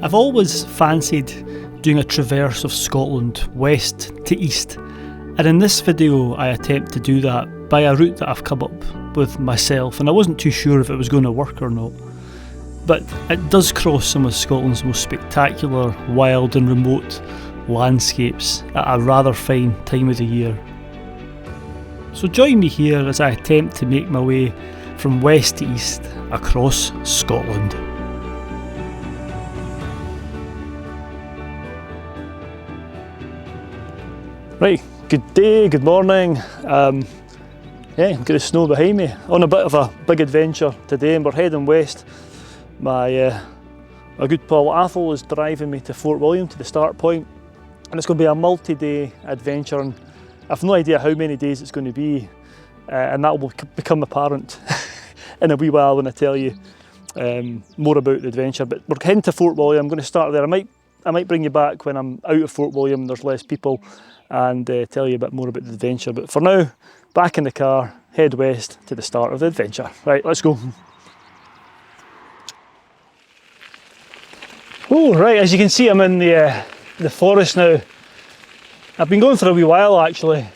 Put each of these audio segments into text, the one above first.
I've always fancied doing a traverse of Scotland west to east, and in this video I attempt to do that by a route that I've come up with myself, and I wasn't too sure if it was going to work or not. But it does cross some of Scotland's most spectacular, wild and remote landscapes at a rather fine time of the year. So join me here as I attempt to make my way from west to east across Scotland. Right, good day, good morning. I've got the snow behind me. On a bit of a big adventure today, and we're heading west. My good pal Athol is driving me to Fort William, to the start point, and it's going to be a multi-day adventure, and I've no idea how many days it's going to be, and that will become apparent in a wee while when I tell you more about the adventure. But we're heading to Fort William. I'm going to start there. I might bring you back when I'm out of Fort William and there's less people, and tell you a bit more about the adventure. But for now, back in the car, head west to the start of the adventure. Right, let's go. Oh, right, as you can see, I'm in the forest now. I've been going for a wee while actually.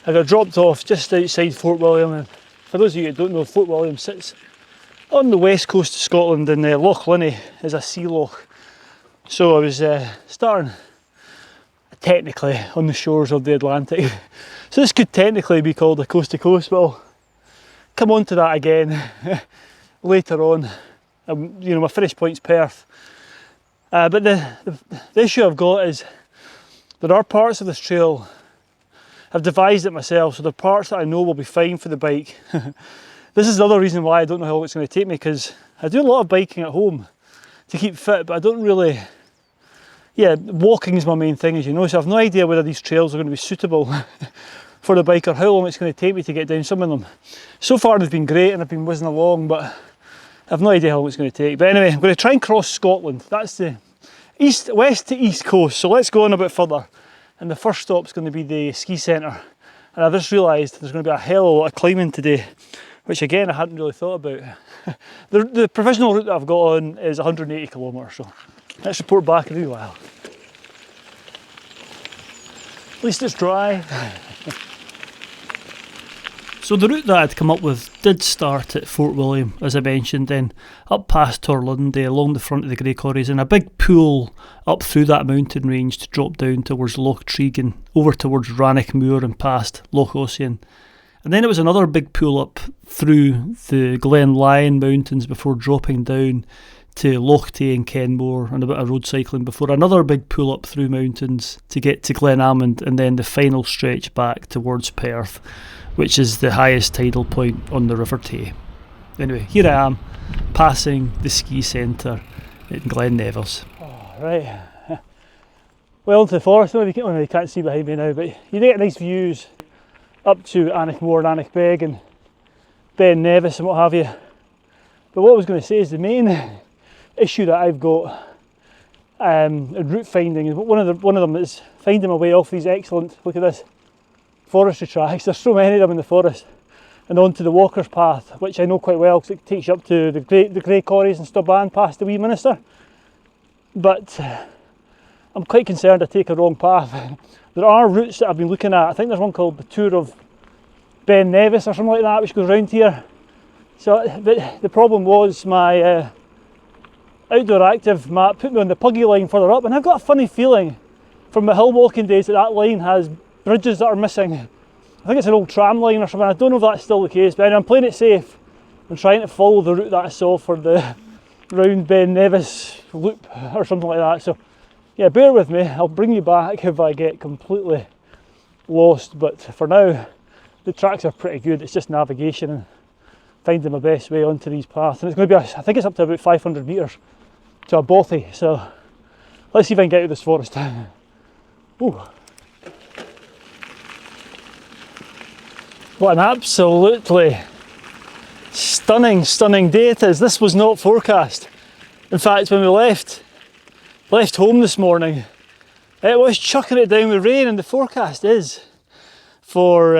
I got dropped off just outside Fort William, and for those of you who don't know, Fort William sits on the west coast of Scotland, and Loch Linnhe is a sea loch. So I was starting technically on the shores of the Atlantic. So this could technically be called a coast to coast, but I'll come on to that again later on. My finish point's Perth. But the issue I've got is there are parts of this trail, I've devised it myself, so there are parts that I know will be fine for the bike. This is the other reason why I don't know how long it's going to take me, because I do a lot of biking at home to keep fit, but I don't really... walking is my main thing, as you know, so I've no idea whether these trails are going to be suitable for the bike or how long it's going to take me to get down some of them. So far they've been great and I've been whizzing along, but I've no idea how long it's going to take. But anyway, I'm going to try and cross Scotland. That's the west to east coast, so let's go on a bit further. And the first stop's going to be the ski centre. And I just realised there's going to be a hell of a lot of climbing today, which again I hadn't really thought about. The provisional route that I've got on is 180 kilometres, so let's report back in a wee while. At least it's dry. So the route that I'd come up with did start at Fort William, as I mentioned, then up past Torlunday, along the front of the Grey Corries, and a big pool up through that mountain range to drop down towards Loch Tregan, over towards Rannoch Moor and past Loch Ossian. And then it was another big pool up through the Glen Lyon mountains before dropping down to Loch Tay and Kenmore, and a bit of road cycling before another big pull up through mountains to get to Glen Almond, and then the final stretch back towards Perth, which is the highest tidal point on the River Tay. Anyway, here I am, passing the ski centre in Glen Nevers. Oh, right, well into the forest. You can't see behind me now, but you get nice views up to Annoch Moor and Annoch Beg and Ben Nevis and what have you. But what I was going to say is the main issue that I've got in route finding is one of them is finding my way off these excellent, look at this, forestry tracks. There's so many of them in the forest, and onto the walker's path, which I know quite well because it takes you up to the Grey Corries and Stubban past the Wee Minister. But I'm quite concerned I take a wrong path. There are routes that I've been looking at. I think there's one called the Tour of Ben Nevis or something like that, which goes round here. So the problem was my Outdoor Active map put me on the Puggy line further up, and I've got a funny feeling from my hill walking days that line has bridges that are missing. I think it's an old tram line or something. I don't know if that's still the case, but anyway, I'm playing it safe and trying to follow the route that I saw for the round Ben Nevis loop or something like that. So yeah, bear with me, I'll bring you back if I get completely lost, but for now the tracks are pretty good. It's just navigation and finding my best way onto these paths, and it's going to be, I think it's up to about 500 metres to a Bothy, so let's see if I can get out of this forest. Ooh. What an absolutely stunning day it is. This was not forecast. In fact, when we left home this morning, it was chucking it down with rain, and the forecast is for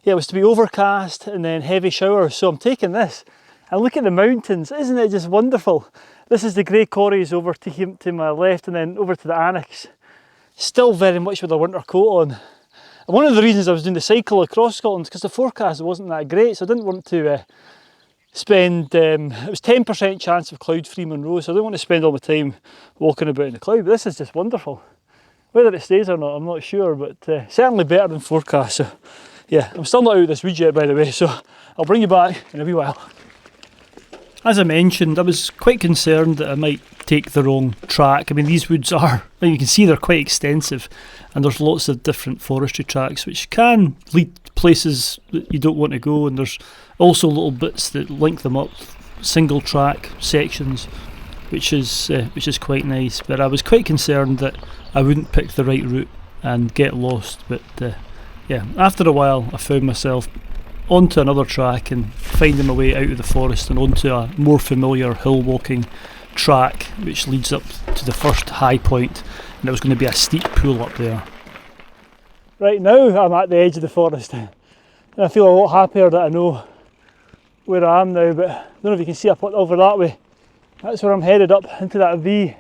it was to be overcast and then heavy showers. So I'm taking this And look at the mountains, isn't it just wonderful? This is the Grey Corries over to my left, and then over to the annex. Still very much with a winter coat on. And one of the reasons I was doing the cycle across Scotland is because the forecast wasn't that great, so I didn't want to spend, it was 10% chance of cloud-free Monroe, so I didn't want to spend all my time walking about in the cloud, but this is just wonderful. Whether it stays or not, I'm not sure, but certainly better than forecast. So yeah, I'm still not out of this wood yet, by the way, so I'll bring you back in a wee while. As I mentioned, I was quite concerned that I might take the wrong track. I mean, these woods are, you can see they're quite extensive, and there's lots of different forestry tracks which can lead places that you don't want to go, and there's also little bits that link them up, single track sections, which is quite nice. But I was quite concerned that I wouldn't pick the right route and get lost. But yeah, after a while I found myself onto another track and finding my way out of the forest and onto a more familiar hill walking track which leads up to the first high point, and there was going to be a steep pull up there. Right now I'm at the edge of the forest and I feel a lot happier that I know where I am now, but I don't know if you can see up over that way. That's where I'm headed, up into that V,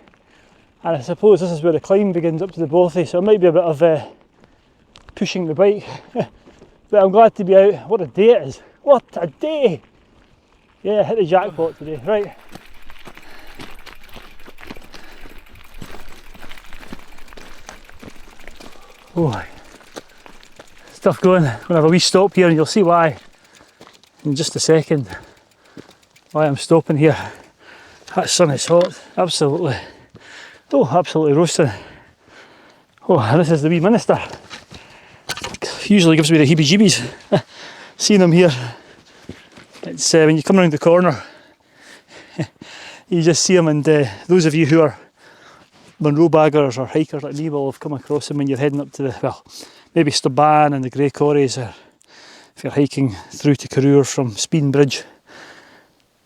and I suppose this is where the climb begins up to the Bothy, so it might be a bit of pushing the bike. But I'm glad to be out. What a day it is. What a day! Yeah, hit the jackpot today. Right. Oh, stuff going. I'm going to have a wee stop here and you'll see why in just a second. Why I'm stopping here. That sun is hot. Absolutely. Oh, absolutely roasting. Oh, and this is the wee minister. Usually gives me the heebie-jeebies seeing him here. It's when you come around the corner you just see him, and those of you who are Monroe baggers or hikers like me will have come across him when you're heading up to the, well, maybe Staban and the Grey Corries, or if you're hiking through to Corrour from Speen Bridge.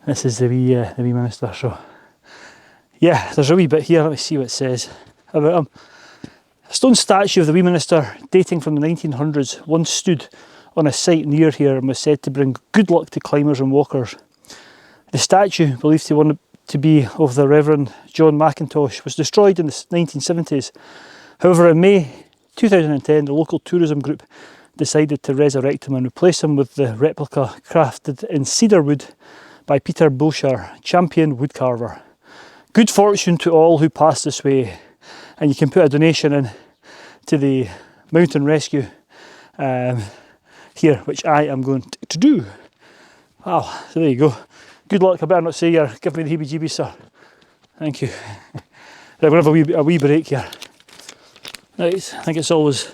This is the wee minister. So yeah, there's a wee bit here. Let me see what it says about him. A stone statue of the wee minister dating from the 1900s once stood on a site near here and was said to bring good luck to climbers and walkers. The statue, believed to be of the Reverend John Mackintosh, was destroyed in the 1970s. However, in May 2010, the local tourism group decided to resurrect him and replace him with the replica crafted in cedar wood by Peter Boshar, champion woodcarver. Good fortune to all who pass this way. And you can put a donation in to the mountain rescue here, which I am going to do. Wow, so there you go. Good luck. I better not say you're giving me the heebie-jeebies, sir. Thank you. Right, we're going to have a wee break here. Right, I think it's always,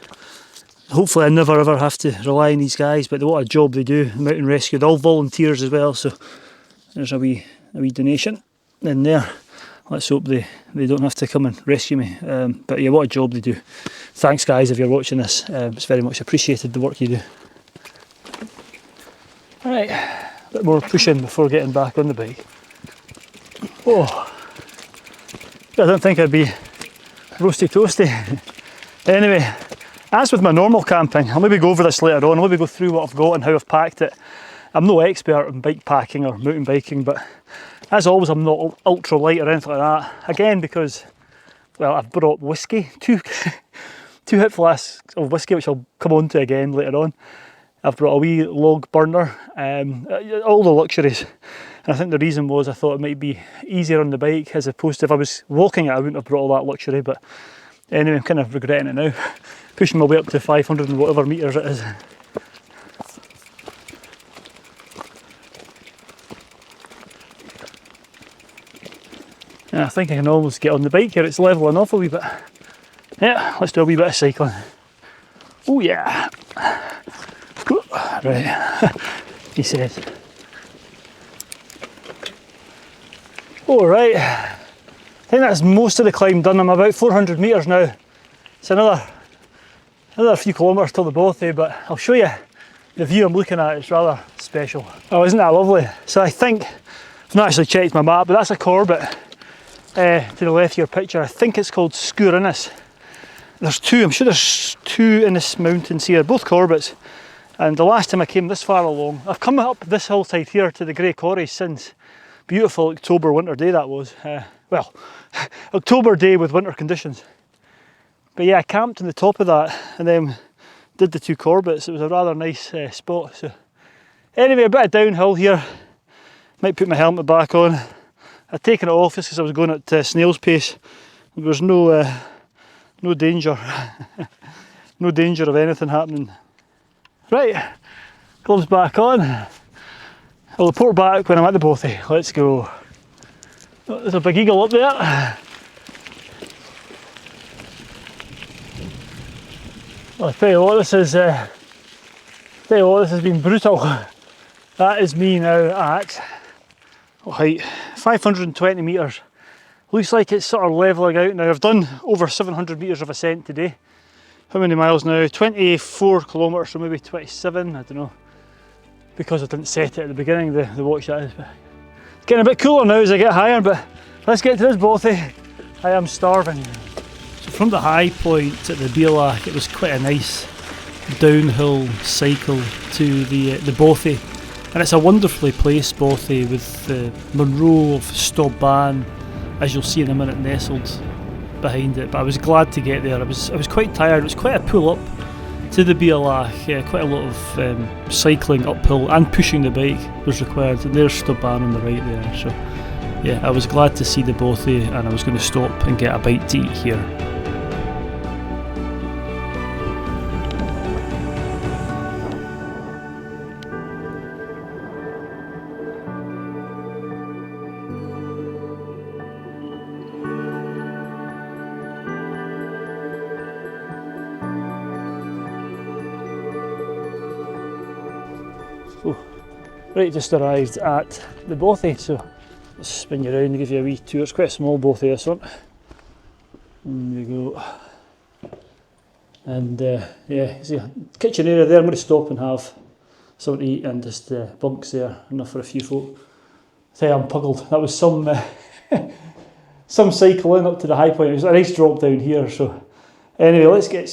hopefully I never ever have to rely on these guys, but what a job they do, the mountain rescue. They're all volunteers as well, so there's a wee donation in there. Let's hope they don't have to come and rescue me. But yeah, what a job they do. Thanks guys if you're watching this. It's very much appreciated, the work you do. Alright, a bit more pushing before getting back on the bike. Oh, I don't think I'd be roasty toasty. Anyway, as with my normal camping, I'll maybe go over this later on. I'll maybe go through what I've got and how I've packed it. I'm no expert in bike packing or mountain biking, but as always, I'm not ultra light or anything like that. Again, because, well, I've brought whiskey, two hip flasks of whiskey, which I'll come on to again later on. I've brought a wee log burner, all the luxuries. And I think the reason was I thought it might be easier on the bike, as opposed to if I was walking it, I wouldn't have brought all that luxury. But anyway, I'm kind of regretting it now. Pushing my way up to 500 and whatever metres it is. And I think I can almost get on the bike here. It's levelling off a wee bit. Yeah, let's do a wee bit of cycling. Oh yeah. Right, he says. Alright, I think that's most of the climb done. I'm about 400 metres now. It's another few kilometres till the Bothy, but I'll show you the view I'm looking at. It's rather special. Oh, isn't that lovely? So I think, I've not actually checked my map, but that's a Corbett. To the left of your picture, I think it's called Sgurrinnes. There's two, I'm sure there's two in this mountains here, both Corbetts. And the last time I came this far along, I've come up this hillside here to the Grey Corries since. Beautiful October winter day that was. Well, October day with winter conditions. But yeah, I camped on the top of that and then did the 2 Corbetts. It was a rather nice spot. So anyway, a bit of downhill here. Might put my helmet back on. I'd taken it off just because I was going at snail's pace. There was no danger. No danger of anything happening. Right, gloves back on. I'll report back when I'm at the Bothy. Let's go. Oh, there's a big eagle up there. I'll tell you what, this has been brutal. That is me now at height 520 metres. Looks like it's sort of levelling out now. I've done over 700 metres of ascent today. How many miles now? 24 kilometres, or maybe 27, I don't know. Because I didn't set it at the beginning, the watch that is. But it's getting a bit cooler now as I get higher, but let's get to this Bothy. I am starving. So from the high point at the Bealach, it was quite a nice downhill cycle to the Bothy. And it's a wonderfully placed Bothy with the Munro of Stobban, as you'll see in a minute, nestled behind it. But I was glad to get there. I was quite tired. It was quite a pull up to the Bealach. Quite a lot of cycling uphill and pushing the bike was required. And there's Stobban on the right there. So yeah, I was glad to see the Bothy, and I was going to stop and get a bite to eat here. Right, just arrived at the Bothy, so let's spin you around and give you a wee tour. It's quite a small Bothy, this one. There you go. And yeah, see a kitchen area there. I'm going to stop and have something to eat, and just bunks there, enough for a few folk. I tell you, I'm puggled. That was some some cycling up to the high point. It was a nice drop down here. So anyway, let's get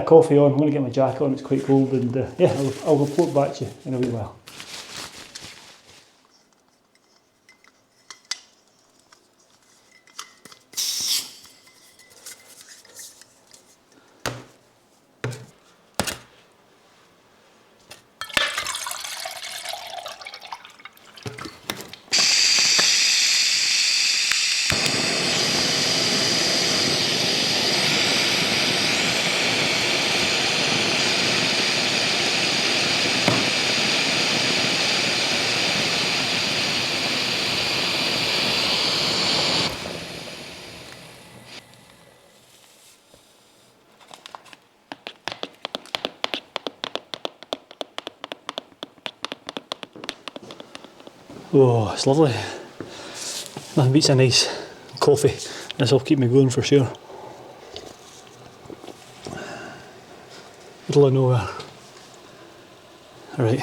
a coffee on. I'm going to get my jacket on, it's quite cold, and yeah, I'll report back to you in a wee while. Oh, it's lovely. Nothing beats a nice coffee. This will keep me going for sure. Middle of nowhere. Alright.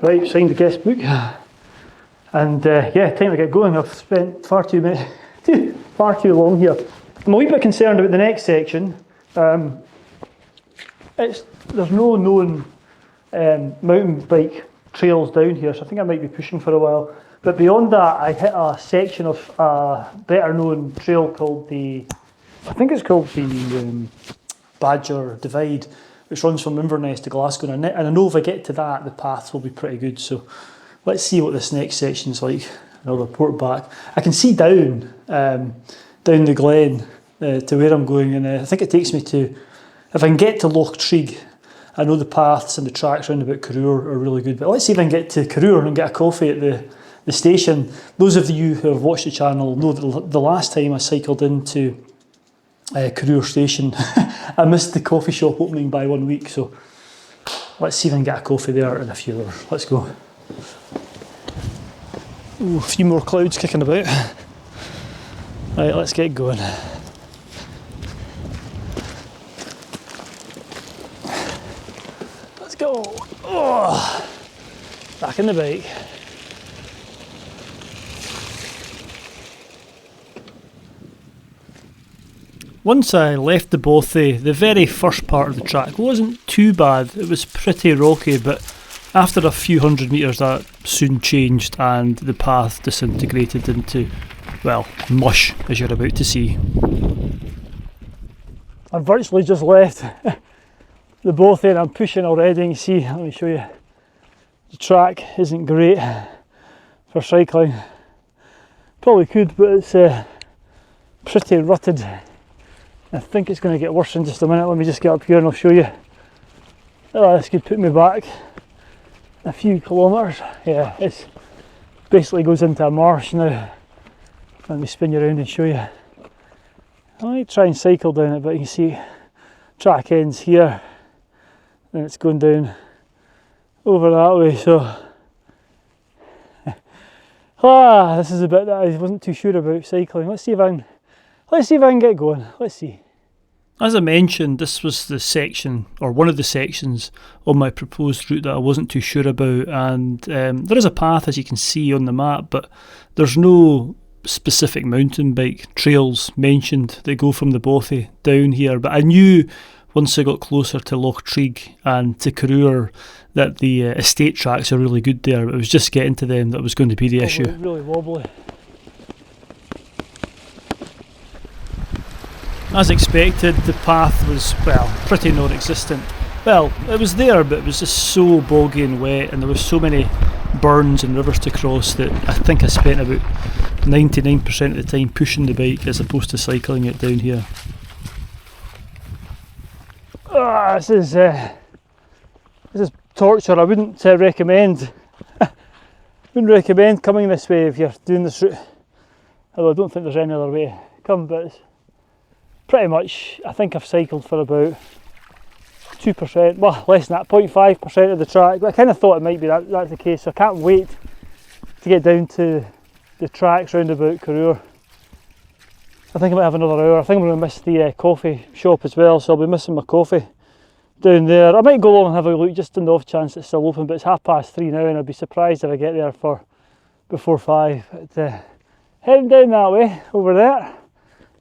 Right, signed the guest book. And yeah, time to get going. I've spent far too long here. I'm a wee bit concerned about the next section. There's no known mountain bike trails down here, so I think I might be pushing for a while. But beyond that, I hit a section of a better known trail called the Badger Divide, which runs from Inverness to Glasgow. And I know if I get to that, the paths will be pretty good. So let's see what this next section's like, and I'll report back. I can see down the Glen to where I'm going, and I think it takes me to, if I can get to Loch Treig. I know the paths and the tracks round about Corrour are really good, but let's see if I can get to Corrour and get a coffee at the station. Those of you who have watched the channel know that the last time I cycled into Corrour Station, I missed the coffee shop opening by 1 week, so let's see if I can get a coffee there in a few hours. Let's go. Ooh, a few more clouds kicking about. Right, let's get going. go. Oh, back in the bike. Once I left the Bothy, the very first part of the track wasn't too bad. It was pretty rocky, but after a few hundred metres that soon changed and the path disintegrated into, well, mush, as you're about to see. I've virtually just left the Bothy and I'm pushing already. You can see, let me show you, the track isn't great for cycling. Probably could, but it's pretty rutted. I think it's going to get worse in just a minute. Let me just get up here and I'll show you. Oh, this could put me back a few kilometres. Yeah, it basically goes into a marsh now. Let me spin you around and show you. I might try and cycle down it, but you can see track ends here and it's going down over that way. So this is a bit that I wasn't too sure about cycling. Let's see if I can get going. Let's see. As I mentioned, this was the section, or one of the sections on my proposed route that I wasn't too sure about, and there is a path, as you can see on the map, but there's no specific mountain bike trails mentioned that go from the Bothy down here. But I knew once I got closer to Loch Treig and to Corrour that the estate tracks are really good there. It was just getting to them that was going to be the issue. Really wobbly. As expected, the path was, well, pretty non-existent. Well, it was there, but it was just so boggy and wet, and there was so many burns and rivers to cross that I think I spent about 99% of the time pushing the bike as opposed to cycling it down here. This is torture. I wouldn't recommend coming this way if you're doing this route. Although I don't think there's any other way to come, but it's pretty much, I think I've cycled for about 2%, well, less than that, 0.5% of the track. But I kind of thought it might be that's the case, so I can't wait to get down to the tracks round about Corrour. I think I might have another hour. I think I'm going to miss the coffee shop as well, so I'll be missing my coffee down there. I might go along and have a look just on the off chance it's still open, but it's 3:30 now and I'd be surprised if I get there before 5. But, heading down that way, over there,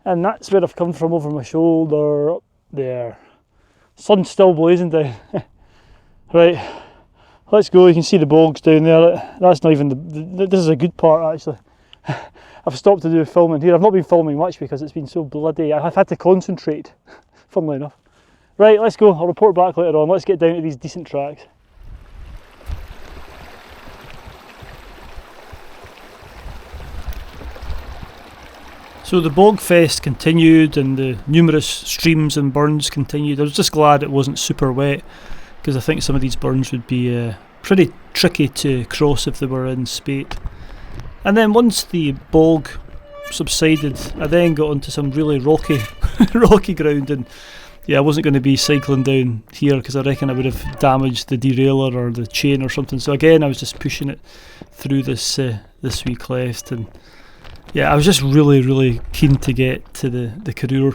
and that's where I've come from, over my shoulder, up there. Sun's still blazing down. Right, let's go. You can see the bogs down there. That's not even this is a good part actually. I've stopped to do filming here. I've not been filming much because it's been so bloody. I've had to concentrate, funnily enough. Right, let's go. I'll report back later on. Let's get down to these decent tracks. So the bog fest continued and the numerous streams and burns continued. I was just glad it wasn't super wet because I think some of these burns would be pretty tricky to cross if they were in spate. And then once the bog subsided, I then got onto some really rocky ground, and yeah, I wasn't going to be cycling down here because I reckon I would have damaged the derailleur or the chain or something. So again, I was just pushing it through this wee cleft, and yeah, I was just really keen to get to the Corrour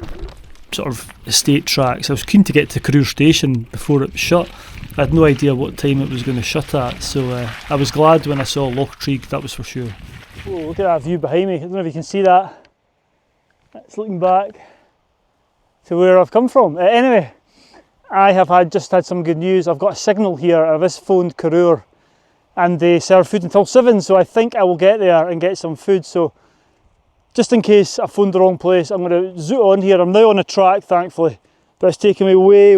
sort of estate tracks. I was keen to get to Corrour Station before it was shut. I had no idea what time it was going to shut at, so I was glad when I saw Loch Treig, that was for sure. Oh, look at that view behind me. I don't know if you can see that. It's looking back to where I've come from. Anyway, I have just had some good news. I've got a signal here. I've just phoned Corrour and they serve food until 7, so I think I will get there and get some food. So just in case I phoned the wrong place, I'm going to zoot on here. I'm now on a track, thankfully, but it's taken me way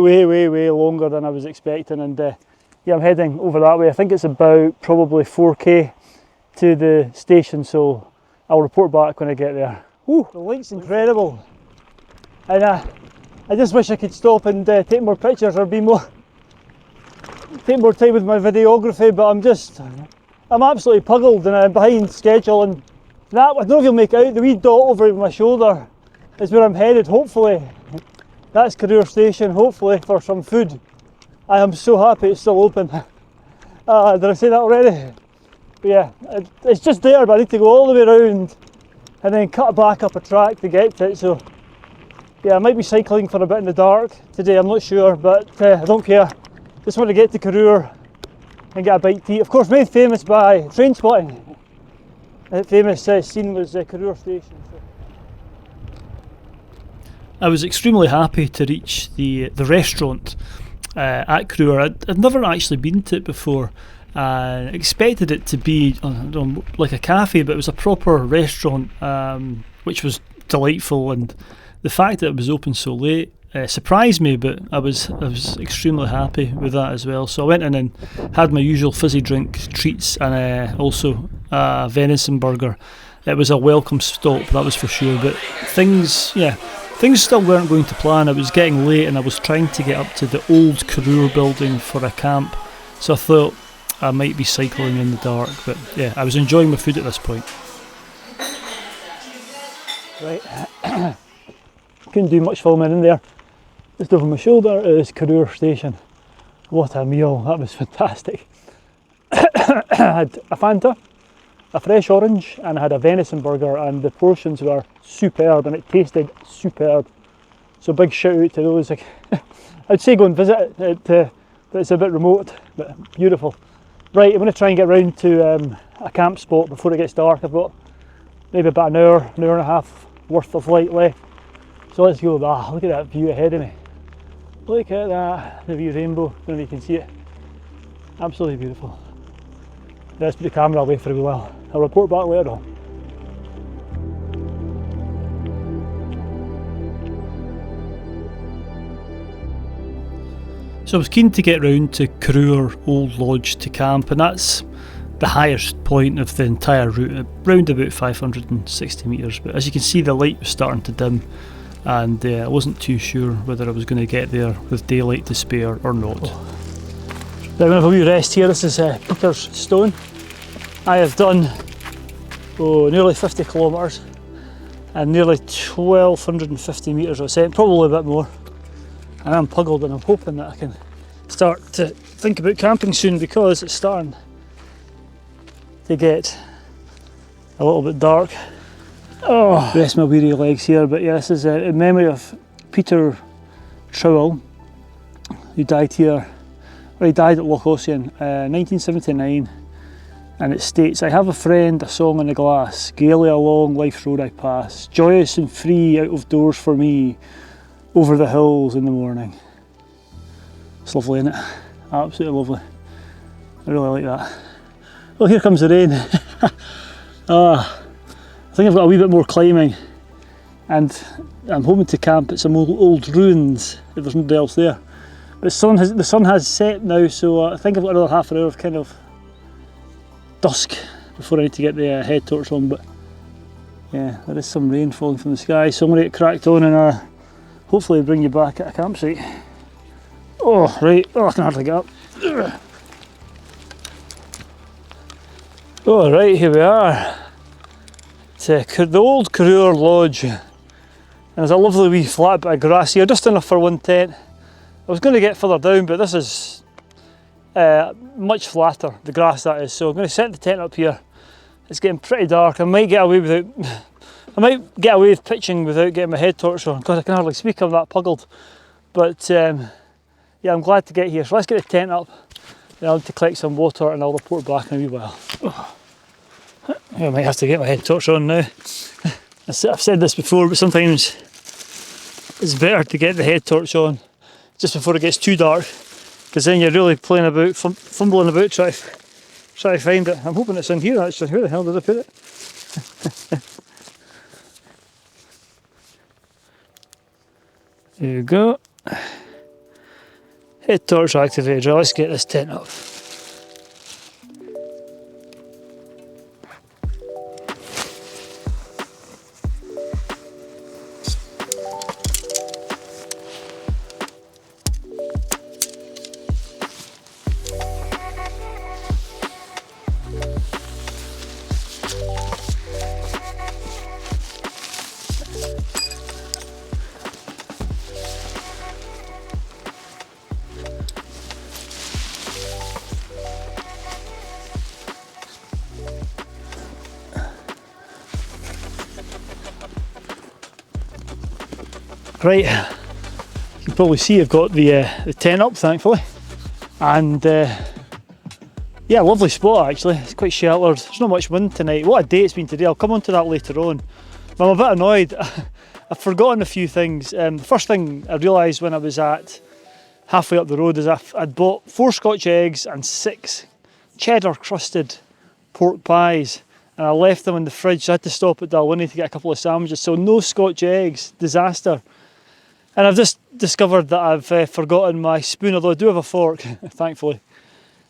longer than I was expecting, and yeah, I'm heading over that way. I think it's about probably 4k to the station, so I'll report back when I get there. Ooh, the light's incredible, and I just wish I could stop and take more pictures or take more time with my videography, but I'm absolutely puggled and I'm behind schedule, and that, I don't know if you'll make out, the wee dot over my shoulder is where I'm headed. Hopefully that's Corrour Station, hopefully for some food. I am so happy it's still open. Did I say that already? But yeah, it's just there, but I need to go all the way around and then cut back up a track to get to it. So yeah, I might be cycling for a bit in the dark today, I'm not sure, but I don't care. Just want to get to Corrour and get a bite to eat. Of course, made famous by train spotting. The famous scene was Corrour Station. So. I was extremely happy to reach the restaurant at Corrour. I'd never actually been to it before. Expected it to be like a cafe, but it was a proper restaurant, which was delightful, and the fact that it was open so late surprised me, but I was extremely happy with that as well. So I went in and had my usual fizzy drink treats, and also a venison burger. It was a welcome stop, that was for sure, but things still weren't going to plan. It was getting late and I was trying to get up to the old Corrour building for a camp, so I thought I might be cycling in the dark, but yeah, I was enjoying my food at this point. Right, couldn't do much filming in there. Just over my shoulder is Corrour Station. What a meal, that was fantastic. I had a Fanta, a fresh orange, and I had a venison burger, and the portions were superb and it tasted superb. So big shout out to those. I'd say go and visit it, but it's a bit remote, but beautiful. Right, I'm going to try and get round to a camp spot before it gets dark. I've got maybe about an hour and a half worth of light left. So let's go. Look at that view ahead of me. Look at that, the view rainbow. I don't know if you can see it. Absolutely beautiful. Let's put the camera away for a while. I'll report back later on. So I was keen to get round to Corrour Old Lodge to camp, and that's the highest point of the entire route, around about 560 metres. But as you can see, the light was starting to dim, and I wasn't too sure whether I was going to get there with daylight to spare or not. Now I'm going to have a wee rest here. This is Peter's Stone. I have done nearly 50 kilometres and nearly 1250 metres of ascent, probably a bit more. And I'm puggled, and I'm hoping that I can start to think about camping soon, because it's starting to get a little bit dark. Rest my weary legs here, but yeah, this is in memory of Peter Trowell, who died here, or he died at Loch Ossian, 1979, and it states, "I have a friend, a song in the glass, gaily along life's road I pass, joyous and free out of doors for me, over the hills in the morning." It's lovely, isn't it? Absolutely lovely. I really like that. Well, here comes the rain. I think I've got a wee bit more climbing, and I'm hoping to camp at some old ruins if there's nobody else there. But the sun has set now, so I think I've got another half an hour of kind of dusk before I need to get the head torch on. But yeah, there is some rain falling from the sky, so I'm going to get cracked on and hopefully bring you back at a campsite. Right, I can hardly get up. Right, here we are. It's the old Corrour Lodge, and there's a lovely wee flat bit of grass here, just enough for one tent. I was going to get further down, but this is much flatter, the grass that is, so I'm going to set the tent up here. It's getting pretty dark. I might get away with pitching without getting my head torch on, because I can hardly speak, I'm that puggled. But yeah, I'm glad to get here. So let's get the tent up, then I'll need to collect some water and I'll report back in a wee while. I might have to get my head torch on now. I've said this before, but sometimes it's better to get the head torch on just before it gets too dark, because then you're really playing about, fumbling about, try to find it. I'm hoping it's in here actually. Where the hell did I put it? There you go. Head torch activated. Right, let's get this tent up. Right, you can probably see I've got the tent up, thankfully. And yeah, lovely spot actually. It's quite sheltered. There's not much wind tonight. What a day it's been today. I'll come on to that later on. But I'm a bit annoyed. I've forgotten a few things. The first thing I realised when I was at halfway up the road is I'd bought 4 Scotch eggs and 6 cheddar crusted pork pies, and I left them in the fridge. So I had to stop at Dalwhinnie to get a couple of sandwiches. So no Scotch eggs. Disaster. And I've just discovered that I've forgotten my spoon, although I do have a fork, thankfully.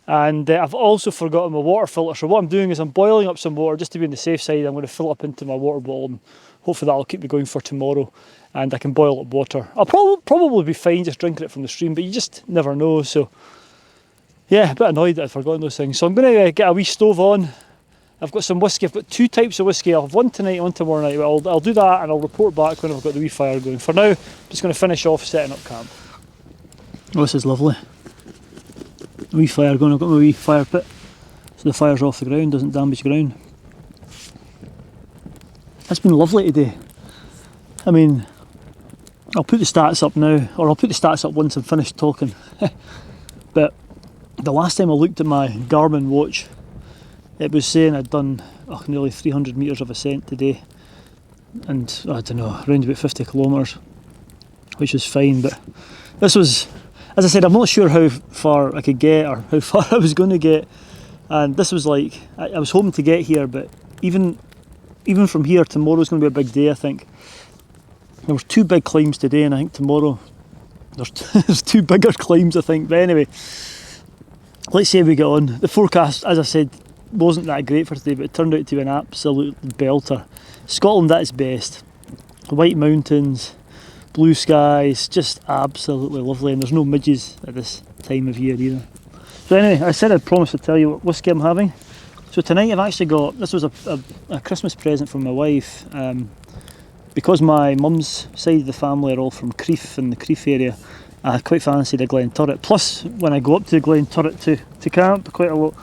And I've also forgotten my water filter. So what I'm doing is I'm boiling up some water just to be on the safe side. I'm going to fill up into my water bottle, and hopefully that'll keep me going for tomorrow. And I can boil up water. I'll probably be fine just drinking it from the stream, but you just never know. So yeah, a bit annoyed that I've forgotten those things. So I'm going to get a wee stove on. I've got some whiskey. I've got 2 types of whiskey. I'll have one tonight and one tomorrow night. But I'll do that and I'll report back when I've got the wee fire going. For now, I'm just going to finish off setting up camp. Oh, this is lovely. A wee fire going. I've got my wee fire pit, so the fire's off the ground, doesn't damage ground. It's been lovely today. I mean, I'll put the stats up now, or I'll put the stats up once I'm finished talking. But the last time I looked at my Garmin watch, it was saying I'd done nearly 300 metres of ascent today, and I don't know, around about 50 kilometres, which was fine. But this was, as I said, I'm not sure how far I could get or how far I was going to get, and this was like, I was hoping to get here, but even from here, tomorrow's going to be a big day, I think. There was 2 big climbs today, and I think tomorrow there's 2 bigger climbs, I think. But anyway, let's see how we get on. The forecast, as I said, wasn't that great for today, but it turned out to be an absolute belter. Scotland at its best. White mountains, blue skies, just absolutely lovely, and there's no midges at this time of year either. So anyway, I said I'd promise to tell you what whiskey I'm having. So tonight I've actually got, this was a Christmas present from my wife. Because my mum's side of the family are all from Crieff, in the Crieff area, I quite fancied a Glen Turret. Plus, when I go up to Glen Turret to camp quite a lot.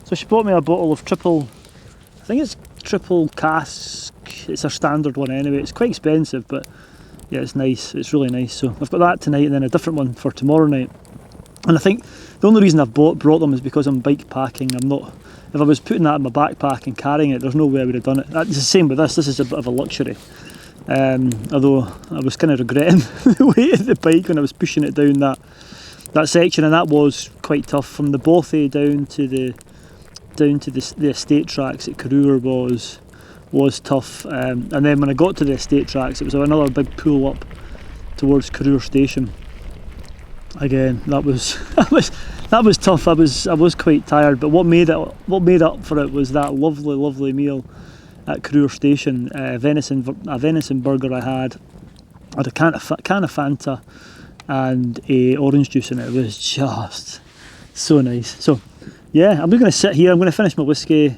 So she bought me a bottle of I think it's triple cask. It's a standard one anyway. It's quite expensive, but yeah, it's nice. It's really nice. So I've got that tonight, and then a different one for tomorrow night. And I think the only reason I've brought them is because I'm bike packing. I'm not. If I was putting that in my backpack and carrying it, there's no way I would have done it. It's the same with this. This is a bit of a luxury. Although I was kind of regretting the weight of the bike when I was pushing it down that section, and that was quite tough. From the Bothy down to the estate tracks at Corrour was tough, and then when I got to the estate tracks, it was another big pull up towards Corrour Station. Again, that was tough. I was quite tired, but what made up for it was that lovely meal at Corrour Station. A venison burger I had a can of Fanta and a orange juice in it. It was just so nice. So yeah, I'm just going to sit here. I'm going to finish my whiskey.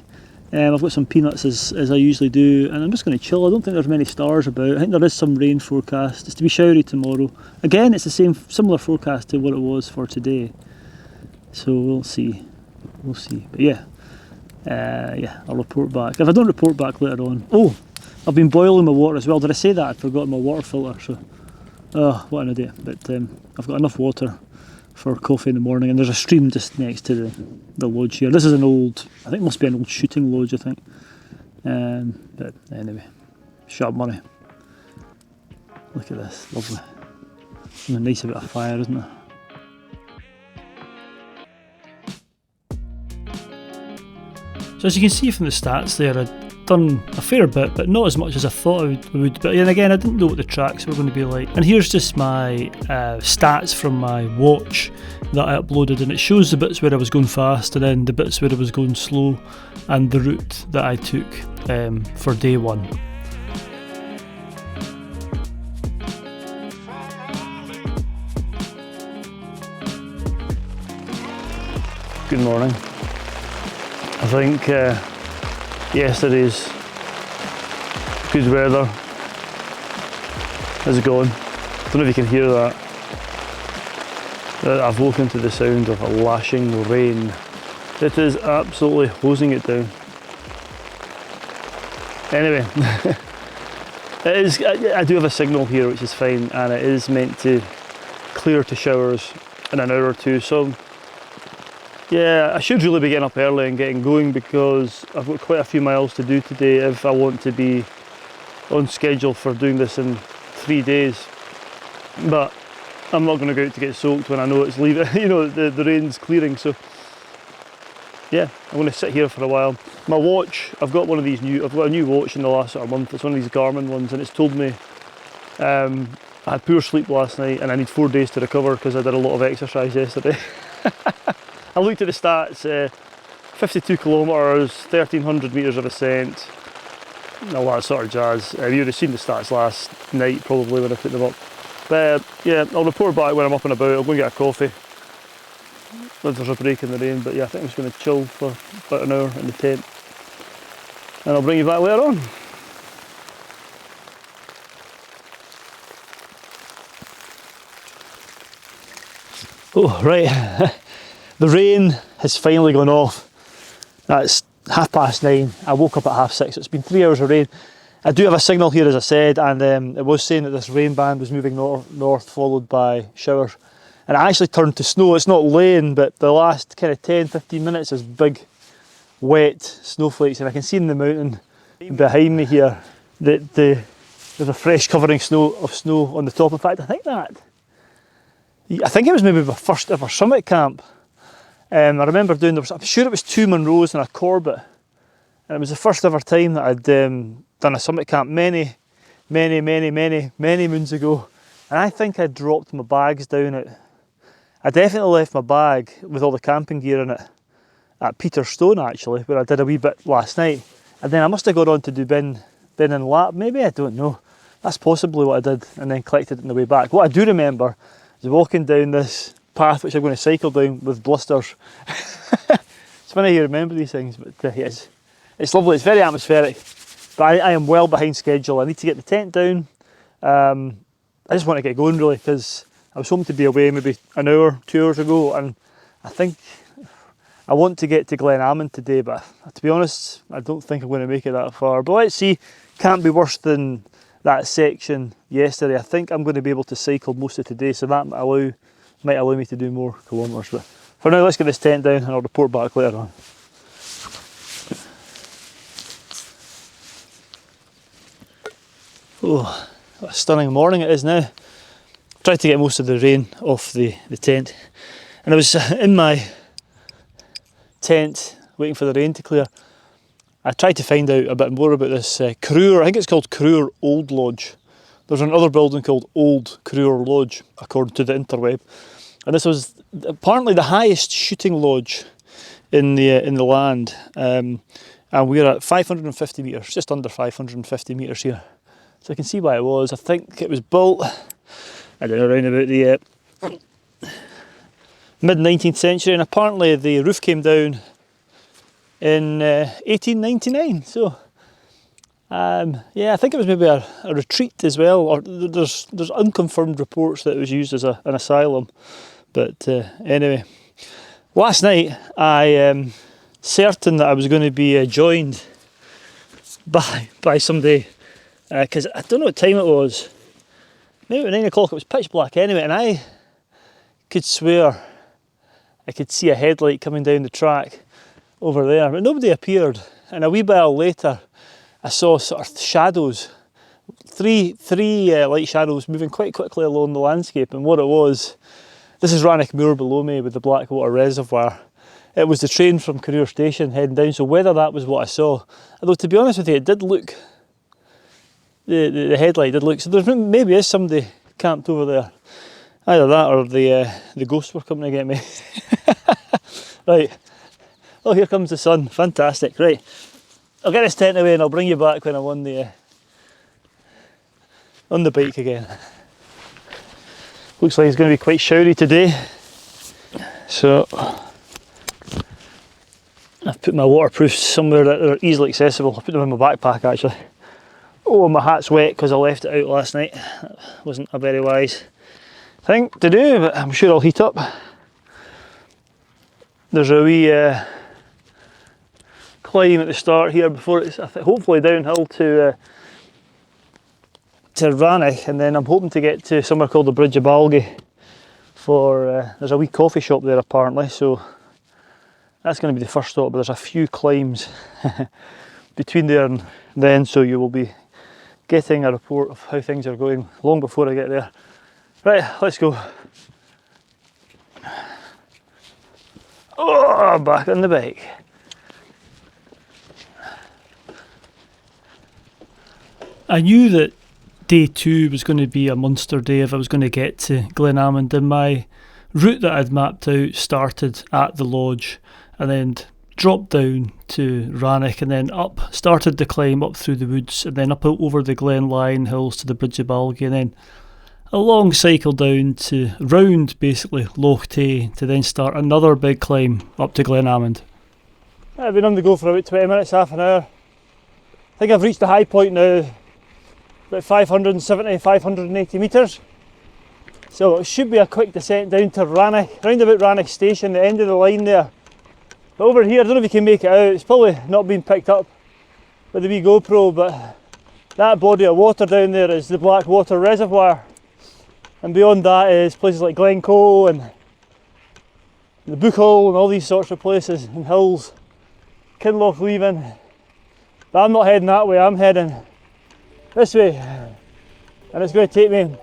I've got some peanuts as I usually do, and I'm just going to chill. I don't think there's many stars about. I think there is some rain forecast. It's to be showery tomorrow. Again, it's the similar forecast to what it was for today. So we'll see. But yeah, I'll report back. If I don't report back later on. Oh, I've been boiling my water as well. Did I say that? I'd forgotten my water filter. So, oh, what an idiot. But I've got enough water for coffee in the morning, and there's a stream just next to the lodge here. This is an old, I think it must be an old shooting lodge, I think. But anyway, sharp money. Look at this, lovely. And a nice bit of fire, isn't it? So as you can see from the stats there, I'd done a fair bit, but not as much as I thought I would. But then again, I didn't know what the tracks were going to be like. And here's just my stats from my watch that I uploaded, and it shows the bits where I was going fast and then the bits where I was going slow, and the route that I took for day 1. Good morning. I think yesterday's good weather is gone. Don't know if you can hear that. I've woken to the sound of a lashing rain. It is absolutely hosing it down. Anyway, it is. I do have a signal here, which is fine, and it is meant to clear to showers in an hour or two. So Yeah, I should really be getting up early and getting going because I've got quite a few miles to do today if I want to be on schedule for doing this in 3 days. But I'm not going to go out to get soaked when I know it's leaving, you know, the rain's clearing, so yeah, I'm going to sit here for a while. My watch, I've got a new watch in the last sort of month. It's one of these Garmin ones, and it's told me I had poor sleep last night and I need 4 days to recover because I did a lot of exercise yesterday. I looked at the stats, 52 kilometres, 1300 metres of ascent, all that sort of jazz. You would have seen the stats last night probably when I put them up. But yeah, I'll report back when I'm up and about. I'll go and get a coffee if there's a break in the rain. But yeah, I think I'm just going to chill for about an hour in the tent and I'll bring you back later on. Oh, right. The rain has finally gone off. It's 9:30. I woke up at 6:30. It's been 3 hours of rain. I do have a signal here, as I said, and it was saying that this rain band was moving north, followed by showers. And it actually turned to snow. It's not laying, but the last kind of 10-15 minutes is big, wet snowflakes. And I can see in the mountain behind me here that there's a fresh covering of snow on the top. In fact, I think it was maybe my first ever summit camp. I remember I'm sure it was 2 Munros and a Corbett. And it was the first ever time that I'd done a summit camp many moons ago. And I think I dropped my bags down I definitely left my bag with all the camping gear in it at Peterstone actually, where I did a wee bit last night. And then I must have gone on to do bin and lap, maybe, I don't know. That's possibly what I did, and then collected it on the way back. What I do remember is walking down this path which I'm going to cycle down with blisters. It's funny you remember these things, but yes, it's lovely, it's very atmospheric. But I am well behind schedule. I need to get the tent down. I just want to get going really, because I was hoping to be away maybe an hour, 2 hours ago, and I think I want to get to Glen today, but to be honest, I don't think I'm going to make it that far. But let's see, can't be worse than that section yesterday. I think I'm going to be able to cycle most of today, so that might allow me to do more kilometres. But for now, let's get this tent down and I'll report back later on. Oh, what a stunning morning it is now. Tried to get most of the rain off the tent, and I was in my tent waiting for the rain to clear. I tried to find out a bit more about this Corrour, I think it's called Corrour Old Lodge. There's another building called Old Corrour Lodge, according to the interweb, and this was apparently the highest shooting lodge in the land, and we're at 550 metres, just under 550 metres here. So I can see why it was. I think it was built, I don't know, around about the mid-19th century, and apparently the roof came down in 1899. So yeah, I think it was maybe a retreat as well, or there's unconfirmed reports that it was used as an asylum. But anyway, last night I am certain that I was going to be joined by somebody, because I don't know what time it was. Maybe at 9 o'clock. It was pitch black anyway, and I could swear I could see a headlight coming down the track over there, but nobody appeared. And a wee while later I saw sort of shadows, three light shadows moving quite quickly along the landscape, and what it was, this is Rannoch Moor below me with the Blackwater Reservoir. It was the train from Corrour Station heading down, so whether that was what I saw, although to be honest with you, it did look, the headlight did look, so there maybe is somebody camped over there. Either that or the ghosts were coming to get me. Right, oh, here comes the sun, fantastic. Right, I'll get this tent away and I'll bring you back when I'm on the bike again. Looks like it's going to be quite showery today, so I've put my waterproofs somewhere that are easily accessible. I put them in my backpack actually. Oh, my hat's wet because I left it out last night. That wasn't a very wise thing to do, but I'm sure I'll heat up. There's a wee climb at the start here before it's hopefully downhill to Rannoch, and then I'm hoping to get to somewhere called the Bridge of Balgie for there's a wee coffee shop there apparently, so That's going to be the first stop, but there's a few climbs between there and then, so you will be getting a report of how things are going long before I get there. Right, let's go. Oh, back on the bike. I knew that day 2 was going to be a monster day if I was going to get to Glenalmond, and my route that I'd mapped out started at the lodge and then dropped down to Rannoch and then started the climb up through the woods and then up over the Glen Lyon hills to the Bridge of Balgie, and then a long cycle down to round basically Loch Tay to then start another big climb up to Glenalmond. I've been on the go for about 20 minutes, half an hour. I think I've reached the high point now, about 570, 580 metres. So it should be a quick descent down to Rannoch, round about Rannoch Station, the end of the line there. But over here, I don't know if you can make it out, it's probably not been picked up with the wee GoPro, but that body of water down there is the Blackwater Reservoir. And beyond that is places like Glencoe and the Buchel and all these sorts of places and hills. Kinloch Leaving. But I'm not heading that way, I'm heading this way. And it's going to take me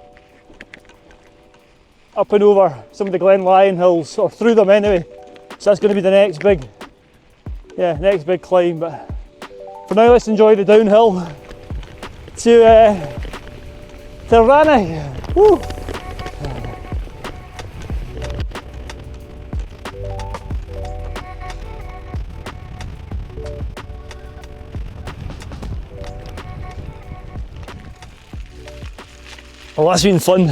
up and over some of the Glen Lyon hills, or through them anyway. So that's going to be the next big climb. But for now, let's enjoy the downhill to Rannoch. Woo! Well, that's been fun.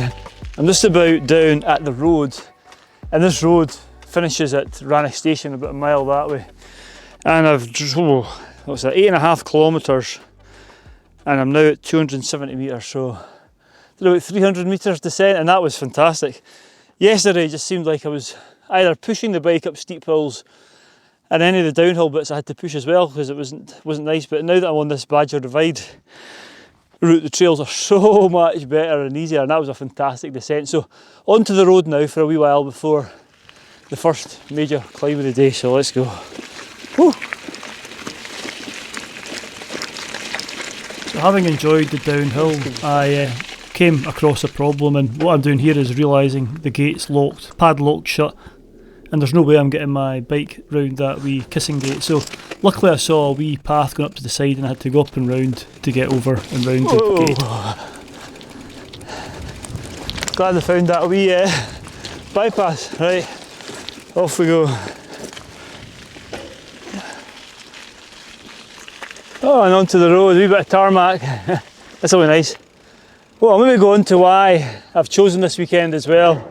I'm just about down at the road, and this road finishes at Rannoch Station about a mile that way. And I've, what's that, 8.5 kilometres, and I'm now at 270 metres, so did about 300 metres descent, and that was fantastic. Yesterday it just seemed like I was either pushing the bike up steep hills, and any of the downhill bits I had to push as well because it wasn't nice. But now that I'm on this Badger Divide route, the trails are so much better and easier, and that was a fantastic descent. So onto the road now for a wee while before the first major climb of the day, so let's go. Woo. So having enjoyed the downhill, I came across a problem, and what I'm doing here is realising the gate's locked, padlocked shut, and there's no way I'm getting my bike round that wee kissing gate. So luckily I saw a wee path going up to the side and I had to go up and round to get over and round the gate. Glad I found that wee bypass. Right, off we go. Oh, and onto the road, a wee bit of tarmac. That's always nice. Well, I'm going to go on to why I've chosen this weekend as well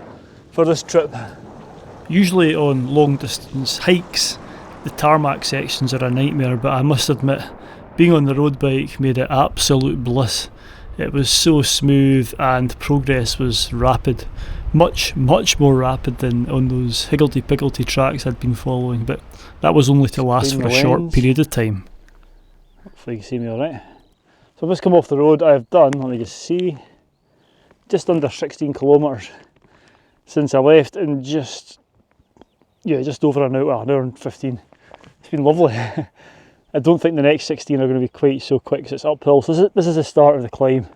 for this trip. Usually on long distance hikes, the tarmac sections are a nightmare, but I must admit, being on the road bike made it absolute bliss. It was so smooth and progress was rapid. Much more rapid than on those higgledy-piggledy tracks I'd been following, but that was only to last for a short period of time. Hopefully you can see me alright. So I've just come off the road. I've done, let me just see, just under 16 kilometres since I left, and just over an hour and 15. It's been lovely. I don't think the next 16 are going to be quite so quick because it's uphill. So this is the start of the climb,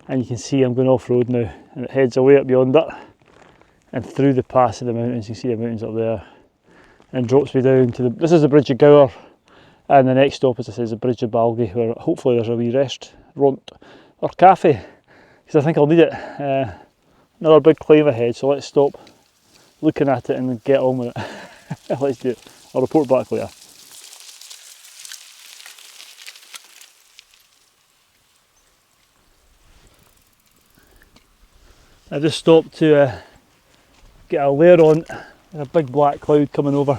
and you can see I'm going off road now, and it heads away up beyond that and through the pass of the mountains. You can see the mountains up there, and drops me down to this is the Bridge of Gower, and the next stop, as I say, is the Bridge of Balgie, where hopefully there's a wee restaurant or cafe, because I think I'll need it. Another big climb ahead, so let's stop looking at it and get on with it. Let's do it. I'll report back later. I just stopped to get a layer on. There's a big black cloud coming over.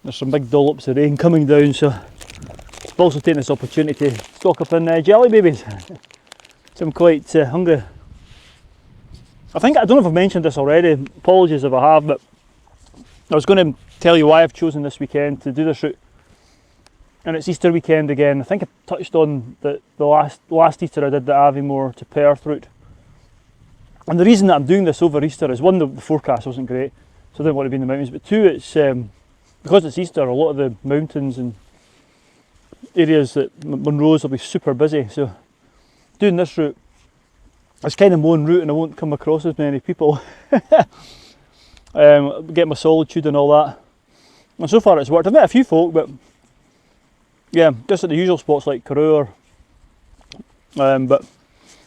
There's some big dollops of rain coming down, so I've also taken this opportunity to stock up on jelly babies. So I'm quite hungry. I don't know if I've mentioned this already, apologies if I have, but I was going to tell you why I've chosen this weekend to do this route. And it's Easter weekend again. I think I touched on the last Easter I did the Aviemore to Perth route. And the reason that I'm doing this over Easter is, one, the forecast wasn't great, so I didn't want to be in the mountains, but two, it's because it's Easter, a lot of the mountains and areas at Monroe's will be super busy, so doing this route, it's kind of my own route and I won't come across as many people. Get my solitude and all that, and so far it's worked. I've met a few folk, but yeah, just at the usual spots like Corrour, but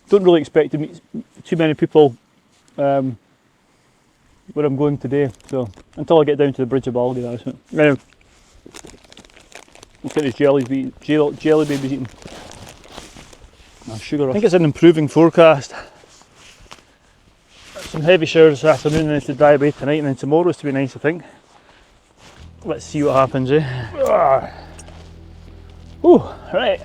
don't really expect to meet too many people where I'm going today, so until I get down to the Bridge of Bothy, that's it. Anyway, let's get these jelly babies eating. Sugar. I think it's an improving forecast. Some heavy showers this afternoon and it's to dry away tonight, and then tomorrow's to be nice, I think. Let's see what happens, eh? Ooh, right.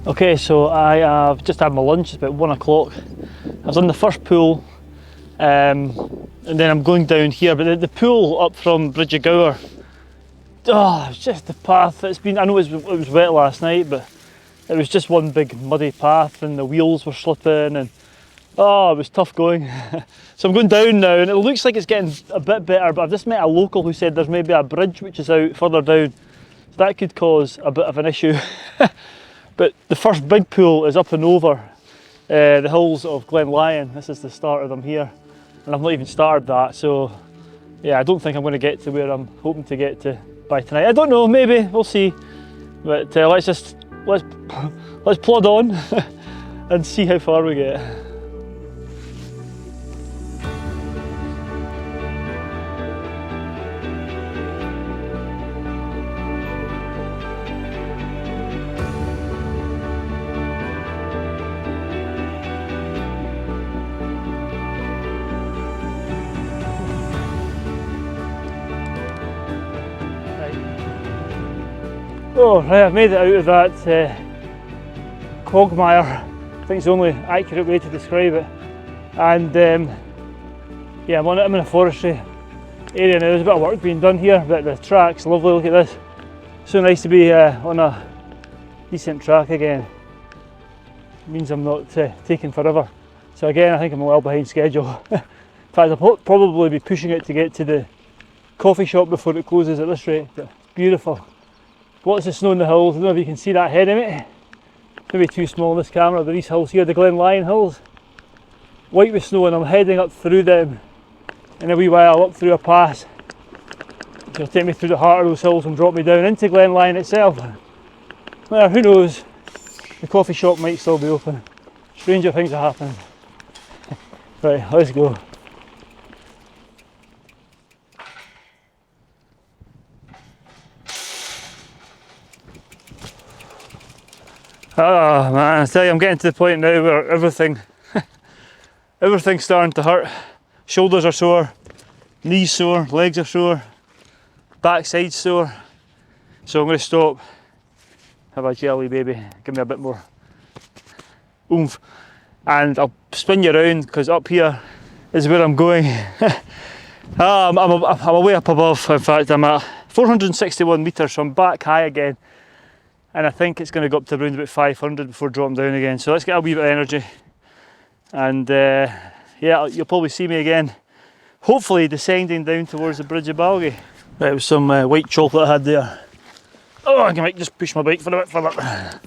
Okay, so I have just had my lunch. It's about 1 o'clock. I was on the first pool, and then I'm going down here. But the pool up from Bridge of Gower, it's just the path. It's been. I know it was wet last night, but it was just one big muddy path, and the wheels were slipping, and it was tough going. So I'm going down now, and it looks like it's getting a bit better. But I've just met a local who said there's maybe a bridge which is out further down, so that could cause a bit of an issue. But the first big pool is up and over the hills of Glen. This is the start of them here, and I've not even started that, so yeah, I don't think I'm going to get to where I'm hoping to get to by tonight. I don't know, maybe, we'll see. But let's plod on and see how far we get. Oh, right, I've made it out of that quagmire. I think it's the only accurate way to describe it. And yeah, I'm in a forestry area now. There's a bit of work being done here, but the track's lovely. Look at this. So nice to be on a decent track again. It means I'm not taking forever. So again, I think I'm well behind schedule. In fact, I'll probably be pushing it to get to the coffee shop before it closes at this rate. But beautiful. Lots of snow in the hills. I don't know if you can see that ahead of me. Maybe too small in this camera, but these hills here, the Glen Hills, white with snow, and I'm heading up through them in a wee while, up through a pass. It'll take me through the heart of those hills and drop me down into Glen itself. Well, who knows? The coffee shop might still be open. Stranger things are happening. Right, let's go. Oh man, I tell you, I'm getting to the point now where everything's starting to hurt. Shoulders are sore, knees sore, legs are sore, backside's sore. So I'm going to stop, have a jelly baby, give me a bit more oomph, and I'll spin you around because up here is where I'm going. I'm way up above. In fact, I'm at 461 metres, so I'm back high again. And I think it's going to go up to around about 500 before dropping down again. So let's get a wee bit of energy. And yeah, you'll probably see me again, hopefully descending down towards the Bridge of Bothy. Right, it was some white chocolate I had there. Oh, I might just push my bike for a bit further.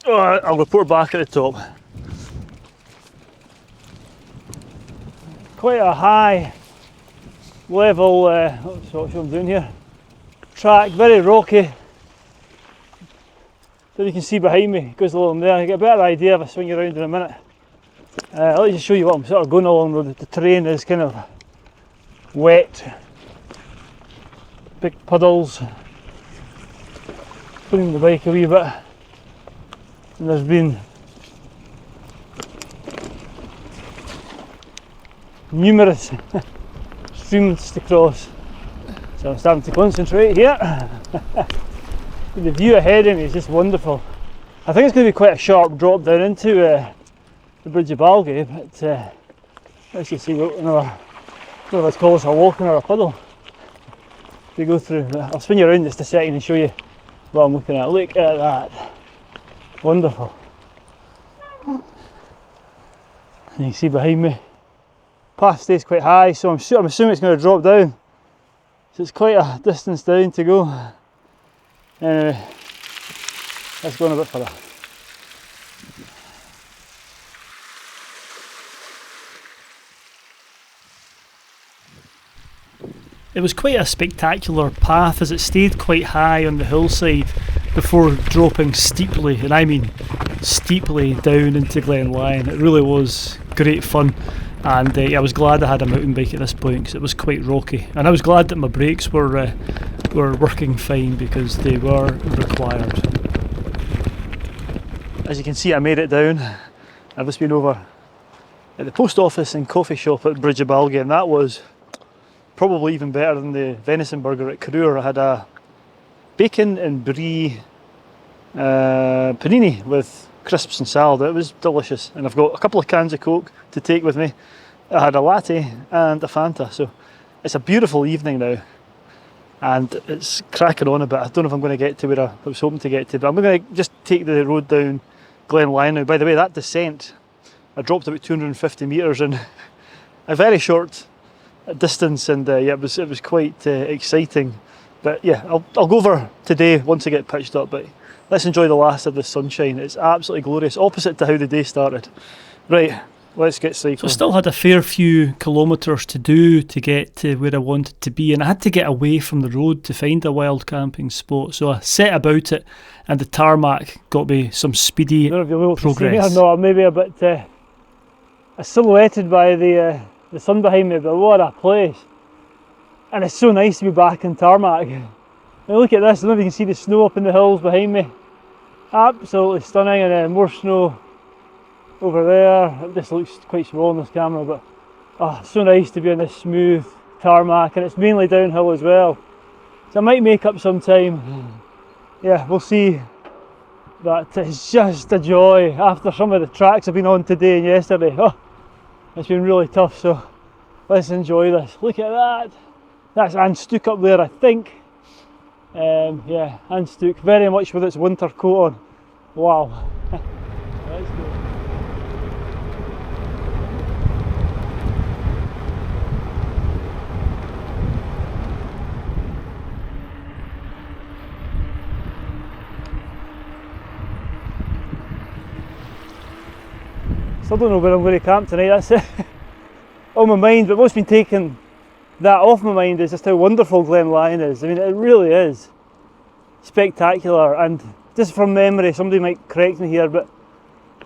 Oh, I'll report back at the top. Quite a high level, that's what I'm doing here. Track, very rocky. So you can see behind me, it goes along there. I get a better idea if I swing around in a minute. I'll just show you what I'm sort of going along. The terrain is kind of wet, big puddles. Putting the bike a wee bit, and there's been numerous streams to cross. So I'm starting to concentrate here. The view ahead of me is just wonderful. I think it's going to be quite a sharp drop down into the Bridge of Balgay, but let's just see what another, whether it's called a walking or a puddle. We go through. I'll spin you around just a second and show you what I'm looking at. Look at that. Wonderful. And you can see behind me, path stays quite high, so I'm assuming it's going to drop down. So it's quite a distance down to go. Anyway, let's go on a bit further. It was quite a spectacular path as it stayed quite high on the hillside before dropping steeply, and I mean steeply, down into Glen Lyon. It really was great fun, and I was glad I had a mountain bike at this point because it was quite rocky, and I was glad that my brakes were working fine because they were required. As you can see, I made it down. I've just been over at the post office and coffee shop at Bridge of Balgay, and that was probably even better than the venison burger at Corrour. I had a bacon and brie panini with crisps and salad. It was delicious, and I've got a couple of cans of Coke to take with me. I had a latte and a Fanta, so it's a beautiful evening now, and it's cracking on a bit. I don't know if I'm going to get to where I was hoping to get to, but I'm going to just take the road down Glen Lyon now. By the way, that descent, I dropped about 250 metres in a very short distance, and yeah, it was quite exciting. But yeah, I'll go over today once I get pitched up, but let's enjoy the last of the sunshine. It's absolutely glorious, opposite to how the day started. Right, let's get cycling. So I still had a fair few kilometres to do to get to where I wanted to be, and I had to get away from the road to find a wild camping spot, so I set about it, and the tarmac got me some speedy progress. No, maybe a bit silhouetted by the sun behind me, but what a place. And it's so nice to be back in tarmac. Now look at this, I don't know if you can see the snow up in the hills behind me. Absolutely stunning, and then more snow over there. This looks quite small on this camera, but so nice to be on this smooth tarmac, and it's mainly downhill as well. So I might make up some time. Yeah, we'll see. But it's just a joy after some of the tracks I've been on today and yesterday. It's been really tough, so let's enjoy this. Look at that. That's Anstook up there, I think. Yeah, Anstook, very much with its winter coat on. Wow. Let's go. Still don't know where I'm going to camp tonight. That's it. On my mind, but what's been taking that off my mind is just how wonderful Glen Lyon is. I mean, it really is spectacular, and just from memory, somebody might correct me here, but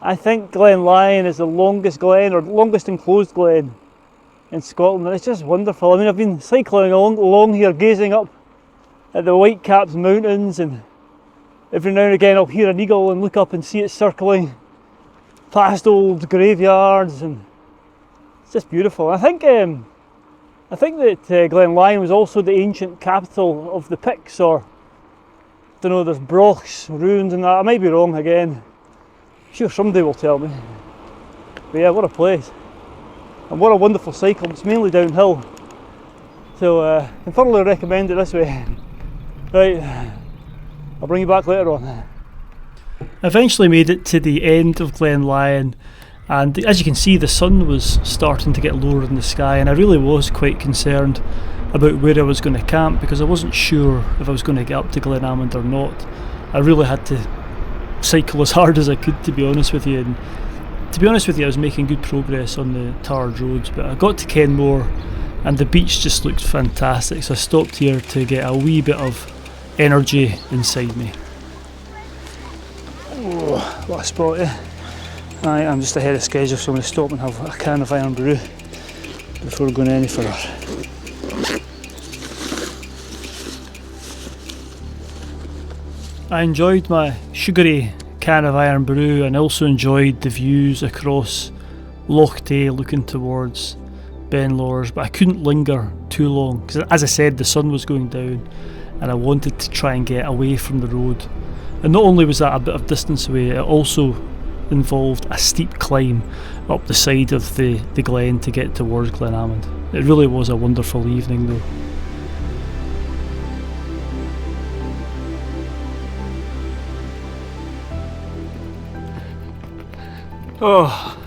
I think Glen Lyon is the longest glen, or longest enclosed glen in Scotland, and it's just wonderful. I mean, I've been cycling along here, gazing up at the white-capped mountains, and every now and again I'll hear an eagle and look up and see it circling past old graveyards, and it's just beautiful. I think that Glen Lyon was also the ancient capital of the Picts, or I don't know, there's Broch's ruins and that. I might be wrong again. I'm sure somebody will tell me. But yeah, what a place. And what a wonderful cycle. It's mainly downhill. So I can thoroughly recommend it this way. Right, I'll bring you back later on. I eventually made it to the end of Glen Lyon, and as you can see, the sun was starting to get lower in the sky, and I really was quite concerned about where I was going to camp because I wasn't sure if I was going to get up to Glen Amond or not. I really had to cycle as hard as I could, to be honest with you, and to be honest with you, I was making good progress on the tarred roads, but I got to Kenmore and the beach just looked fantastic, so I stopped here to get a wee bit of energy inside me. Oh, what a spot, eh? I'm just ahead of schedule, so I'm going to stop and have a can of Iron Brew before going any further. I enjoyed my sugary can of Iron Brew and also enjoyed the views across Loch Tay looking towards Ben Lawers, but I couldn't linger too long because, as I said, the sun was going down and I wanted to try and get away from the road. And not only was that a bit of distance away, it also involved a steep climb up the side of the glen to get towards Glenalmond. It really was a wonderful evening though. Oh,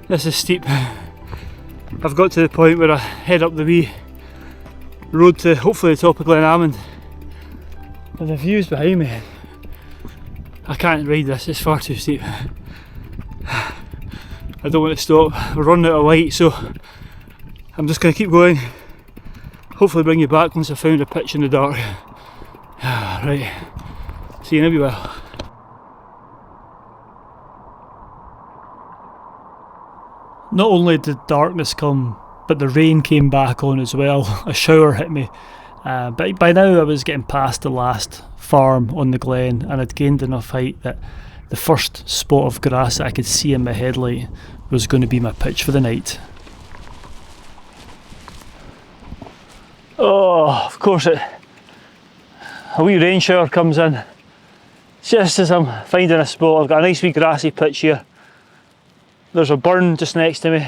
this is steep. I've got to the point where I head up the wee road to hopefully the top of Glenalmond. But the views behind me, I can't ride this, it's far too steep. I don't want to stop, we're running out of light, so I'm just going to keep going. Hopefully bring you back once I've found a pitch in the dark. Right, see you in a wee while. Not only did darkness come, but the rain came back on as well. A shower hit me. But by now I was getting past the last farm on the glen and I'd gained enough height that the first spot of grass that I could see in my headlight was going to be my pitch for the night. Oh, of course a wee rain shower comes in just as I'm finding a spot. I've got a nice wee grassy pitch here. There's a burn just next to me.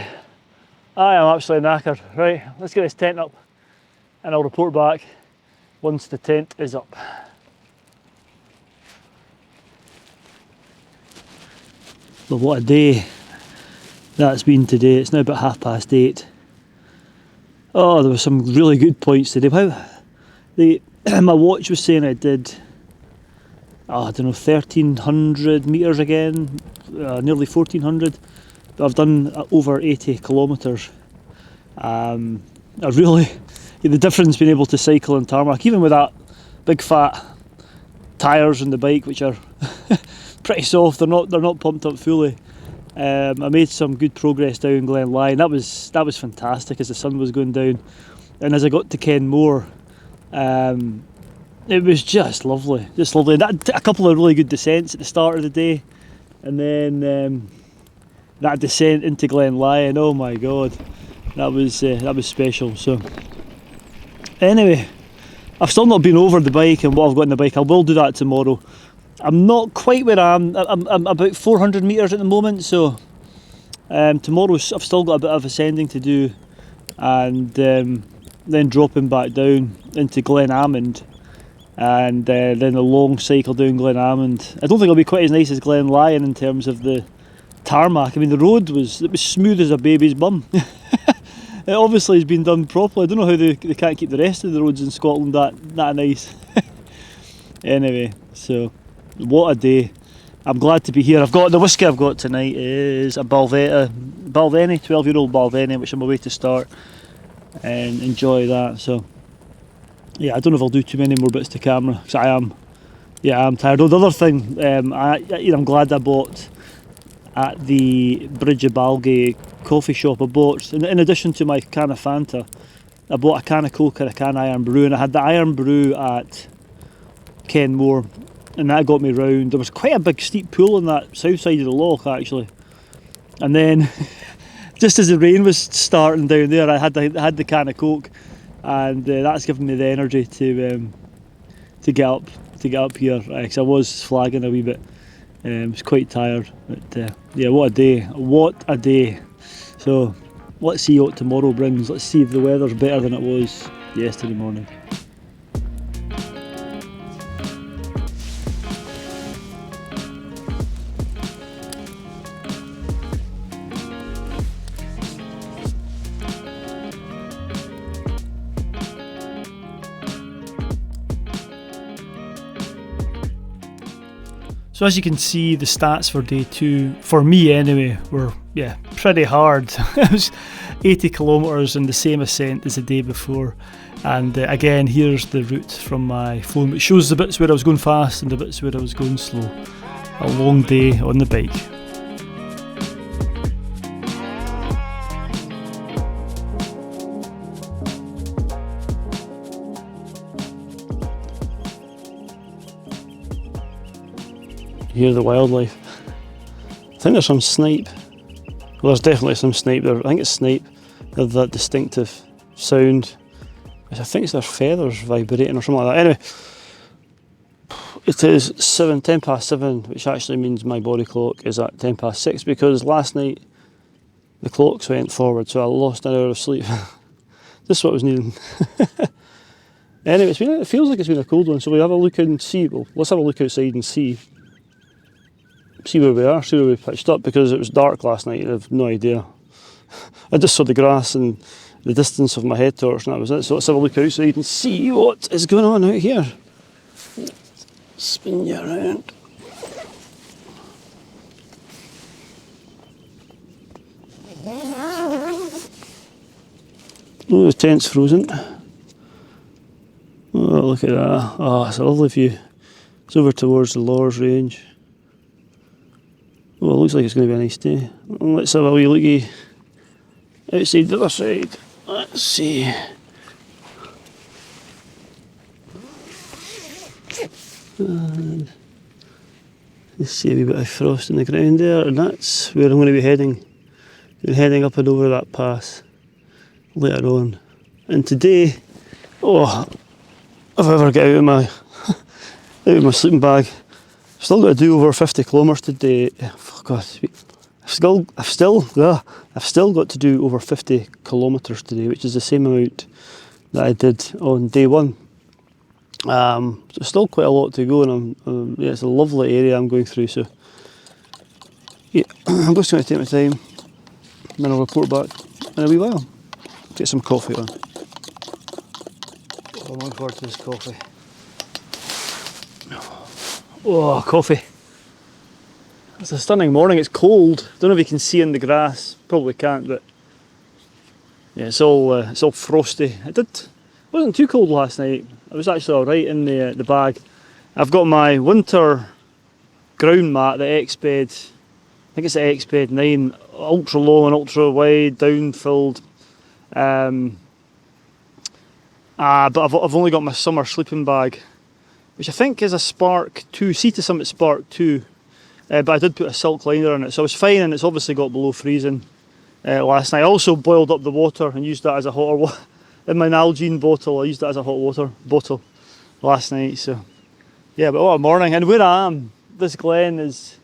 I am absolutely knackered. Right, let's get this tent up and I'll report back once the tent is up. But what a day that's been today. It's now about 8:30. Oh, there were some really good points today. My watch was saying I did, I don't know, 1,300 metres again, nearly 1,400. I've done over 80 kilometres. The difference being able to cycle on tarmac, even with that big fat tyres on the bike, which are pretty soft, they're not pumped up fully. I made some good progress down Glen Lye, and that was fantastic as the sun was going down. And as I got to Kenmore, it was just lovely, a couple of really good descents at the start of the day, and then that descent into Glen Lye, and oh my god, that was special. So anyway, I've still not been over the bike and what I've got in the bike. I will do that tomorrow. I'm not quite where I am. I'm about 400 metres at the moment, so tomorrow I've still got a bit of ascending to do, and then dropping back down into Glenalmond, and then a long cycle down Glenalmond. I don't think it'll be quite as nice as Glen Lye in terms of the tarmac. I mean, the road was smooth as a baby's bum. It obviously has been done properly. I don't know how they can't keep the rest of the roads in Scotland that nice. Anyway, so what a day. I'm glad to be here. The whisky I've got tonight is a Balvenie, 12-year-old Balvenie, which I'm away to start and enjoy that. So yeah, I don't know if I'll do too many more bits to camera because I am tired. Oh, the other thing, I'm glad I bought at the Bridge of Balgay coffee shop. I bought, in addition to my can of Fanta, I bought a can of Coke and a can of Iron Brew, and I had the Iron Brew at Kenmore, and that got me round. There was quite a big steep pool on that south side of the loch actually, and then just as the rain was starting down there, I had the can of Coke, and that's given me the energy to get up here, because I was flagging a wee bit. I was quite tired, but yeah, what a day. So let's see what tomorrow brings. Let's see if the weather's better than it was yesterday morning. So as you can see, the stats for day 2, for me anyway, were pretty hard. It was 80 kilometres and the same ascent as the day before. And again, here's the route from my phone, which shows the bits where I was going fast and the bits where I was going slow. A long day on the bike. Hear the wildlife. I think there's some snipe. Well, there's definitely some snipe there. I think it's snipe. have that distinctive sound, which I think is their feathers vibrating or something like that. Anyway, it is 10 past 7, which actually means my body clock is at 10 past 6 because last night the clocks went forward, so I lost an hour of sleep. This is what I was needing. Anyway, it feels like it's been a cold one, so we have a look and see. Well, let's have a look outside and see where we are, see where we pitched up, because it was dark last night and I have no idea. I just saw the grass and the distance of my head torch and that was it. So let's have a look outside and see what is going on out here. Spin you around. Oh, the tent's frozen. Oh, look at that. Oh, it's a lovely view. It's over towards the Lord's Range. Oh, it looks like it's going to be a nice day. Let's have a wee looky outside the other side. Let's see. And you see a wee bit of frost in the ground there, and that's where I'm going to be heading. We're heading up and over that pass later on. And today, oh, if I ever get out of my sleeping bag, I've still got to do over 50 kilometres today. Oh God, I've still got to do over 50 kilometres today, which is the same amount that I did on day one. So still quite a lot to go, and yeah, it's a lovely area I'm going through. So yeah, I'm just going to take my time, and then I'll report back in a wee while. Get some coffee on. I'm looking forward to this coffee. Oh, coffee. It's a stunning morning. It's cold. Don't know if you can see in the grass. Probably can't, but yeah, it's all frosty. It wasn't too cold last night. I was actually all right in the bag. I've got my winter ground mat, the X-Bed. I think it's the X-Bed 9, ultra long and ultra wide, down filled. But I've only got my summer sleeping bag, which I think is a Spark 2, Sea to Summit Spark 2. But I did put a silk liner in it, so I was fine, and it's obviously got below freezing last night. I also boiled up the water and used that as a hotter water. In my Nalgene bottle, I used that as a hot water bottle last night. So yeah, but what a morning. And where I am, this glen it's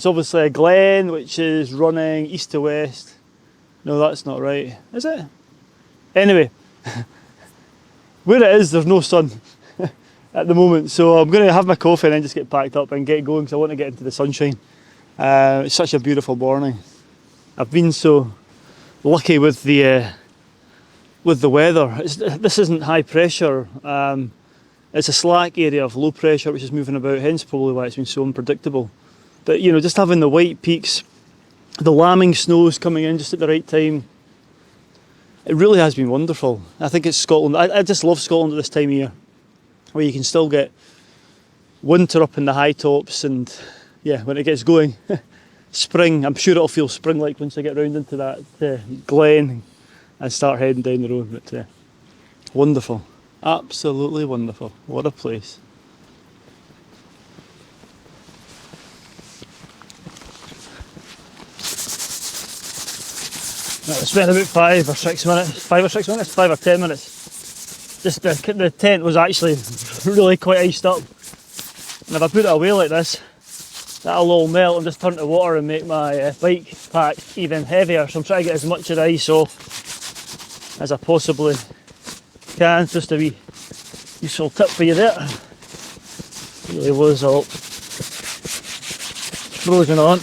obviously a glen which is running east to west. No, that's not right, is it? Anyway, where it is, there's no sun at the moment, so I'm going to have my coffee and then just get packed up and get going because I want to get into the sunshine. It's such a beautiful morning. I've been so lucky with the weather. This isn't high pressure. It's a slack area of low pressure which is moving about, hence probably why it's been so unpredictable. But you know, just having the white peaks, the lambing snows coming in just at the right time, it really has been wonderful. I think it's Scotland. I just love Scotland at this time of year, where you can still get winter up in the high tops, and yeah, when it gets going, spring. I'm sure it'll feel spring-like once I get round into that glen and start heading down the road. But wonderful, absolutely wonderful. What a place. Right, we spent about 5 or 6 minutes, 5 or 10 minutes. Just the tent was actually really quite iced up, and if I put it away like this, that'll all melt and just turn to water and make my bike pack even heavier. So I'm trying to get as much of the ice off as I possibly can. Just a wee useful tip for you there. Really was all frozen on.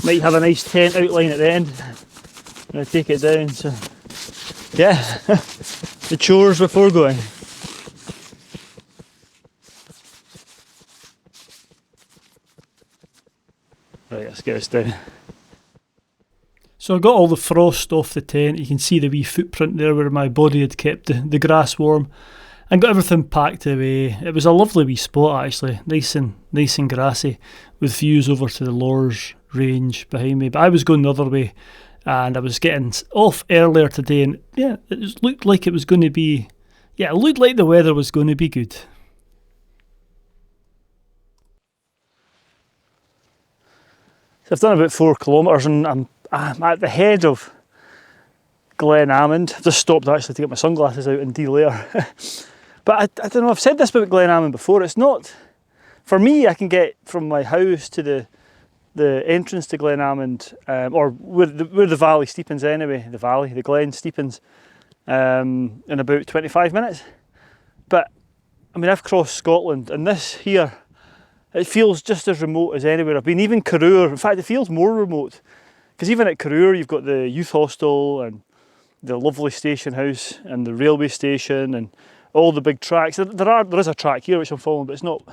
Might have a nice tent outline at the end when I take it down. So yeah, the chores before going. Right, let's get this down. So I got all the frost off the tent. You can see the wee footprint there where my body had kept the grass warm, and got everything packed away. It was a lovely wee spot actually, nice and grassy, with views over to the Lord's Range behind me. But I was going the other way, and I was getting off earlier today, and yeah, it looked like it was going to be, yeah, it looked like the weather was going to be good. So I've done about 4 kilometres, and I'm at the head of Glen Amond. I've just stopped actually to get my sunglasses out and de-layer. But I don't know, I've said this about Glen Amond before, it's not, for me I can get from my house to the entrance to Glen Amond, or where the valley steepens anyway, the Glen steepens, in about 25 minutes. But I mean, I've crossed Scotland, and this here, it feels just as remote as anywhere I've been. Even Corrour, in fact it feels more remote, because even at Corrour you've got the youth hostel and the lovely station house and the railway station and all the big tracks. There is a track here which I'm following, but it's not,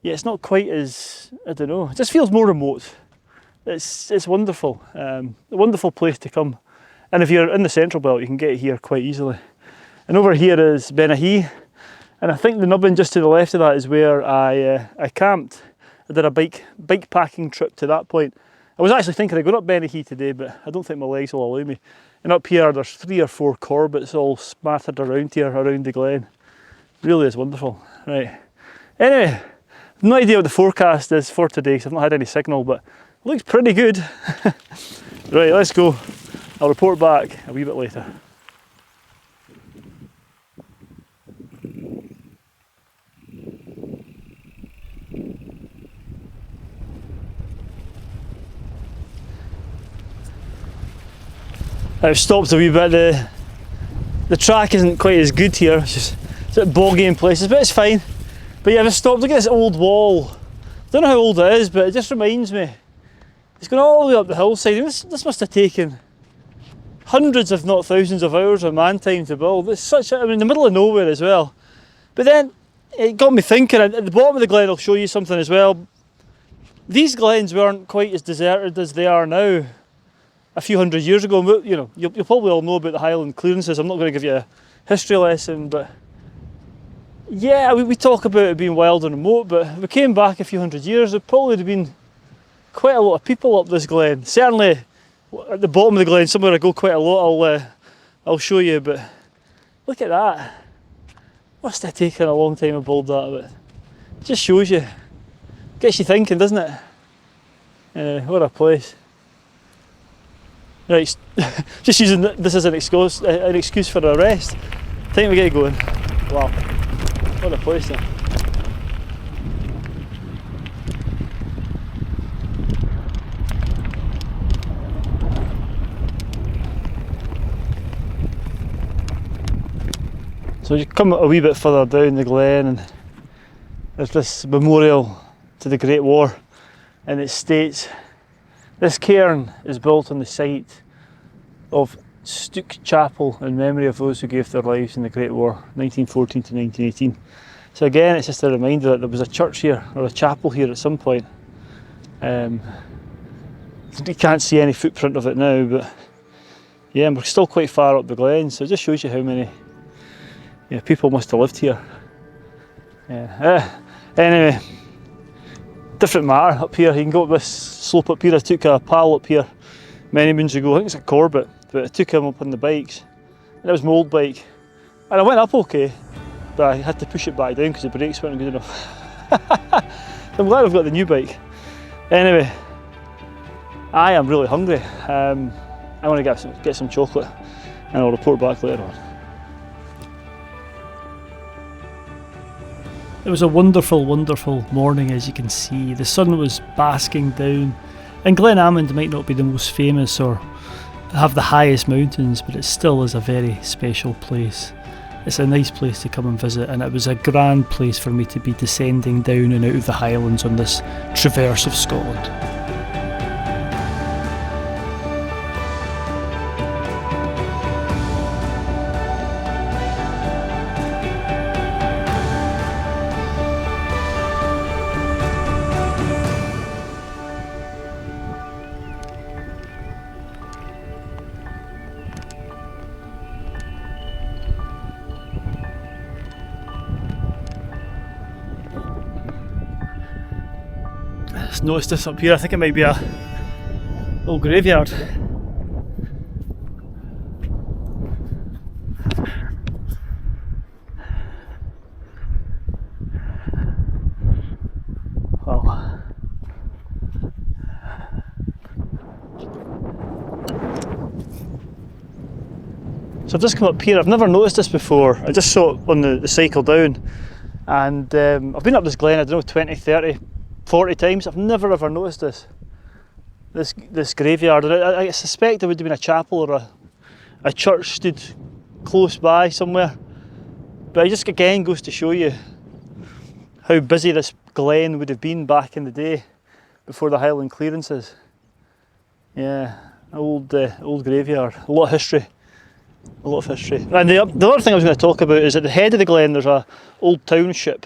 yeah, it's not quite as, I don't know, it just feels more remote. It's wonderful, a wonderful place to come. And if you're in the central belt, you can get here quite easily. And over here is Bothy, and I think the nubbin just to the left of that is where I camped. I did a bike packing trip to that point. I was actually thinking of going up Bothy today, but I don't think my legs will allow me. And up here there's 3 or 4 corbets all smattered around here, around the glen. Really is wonderful. Right. Anyway, I've no idea what the forecast is for today because I've not had any signal, but it looks pretty good. Right, let's go. I'll report back a wee bit later. I've stopped a wee bit. The track isn't quite as good here. It's a bit boggy in places, but it's fine. But yeah, I've stopped. Look at this old wall. I don't know how old it is, but it just reminds me. It's going all the way up the hillside. This must have taken hundreds, if not thousands, of hours of man time to build. It's such a, I mean, in the middle of nowhere as well. But then it got me thinking. At the bottom of the glen, I'll show you something as well. These glens weren't quite as deserted as they are now. A few hundred years ago, you know, you'll probably all know about the Highland clearances. I'm not going to give you a history lesson, but yeah, we talk about it being wild and remote, but if we came back a few hundred years, there probably would have been quite a lot of people up this glen. Certainly at the bottom of the glen, somewhere I go quite a lot, I'll show you, but look at that. Must have taken a long time to build that, but it just shows you. Gets you thinking, doesn't it? What a place. Right, just using this as an excuse for a rest. Time to get going. Wow, what a place then. So you come a wee bit further down the glen and there's this memorial to the Great War, and it states, "This cairn is built on the site of Stook Chapel in memory of those who gave their lives in the Great War, 1914 to 1918. So again, it's just a reminder that there was a church here, or a chapel here at some point. You can't see any footprint of it now, but yeah, we're still quite far up the glen, so it just shows you how many people must have lived here. Yeah. Anyway, different matter up here. You can go up this slope up here. I took a pal up here many moons ago. I think it's a Corbett, but I took him up on the bikes. And it was my old bike, and I went up okay, but I had to push it back down because the brakes weren't good enough. I'm glad I've got the new bike. Anyway, I am really hungry. I want to get some chocolate, and I'll report back later on. It was a wonderful, wonderful morning, as you can see. The sun was basking down, and Glen Amond might not be the most famous or have the highest mountains, but it still is a very special place. It's a nice place to come and visit, and it was a grand place for me to be descending down and out of the Highlands on this traverse of Scotland. Just noticed this up here. I think it might be a old graveyard. Wow. So I've just come up here. I've never noticed this before. I just saw it on the cycle down, and I've been up this glen, I don't know, 20, 30, 40 times. I've never ever noticed this graveyard. And I suspect there would have been a chapel or a church stood close by somewhere. But it just again goes to show you how busy this glen would have been back in the day before the Highland clearances. Yeah, old graveyard, a lot of history. A lot of history. And the other thing I was going to talk about is at the head of the glen there's a old township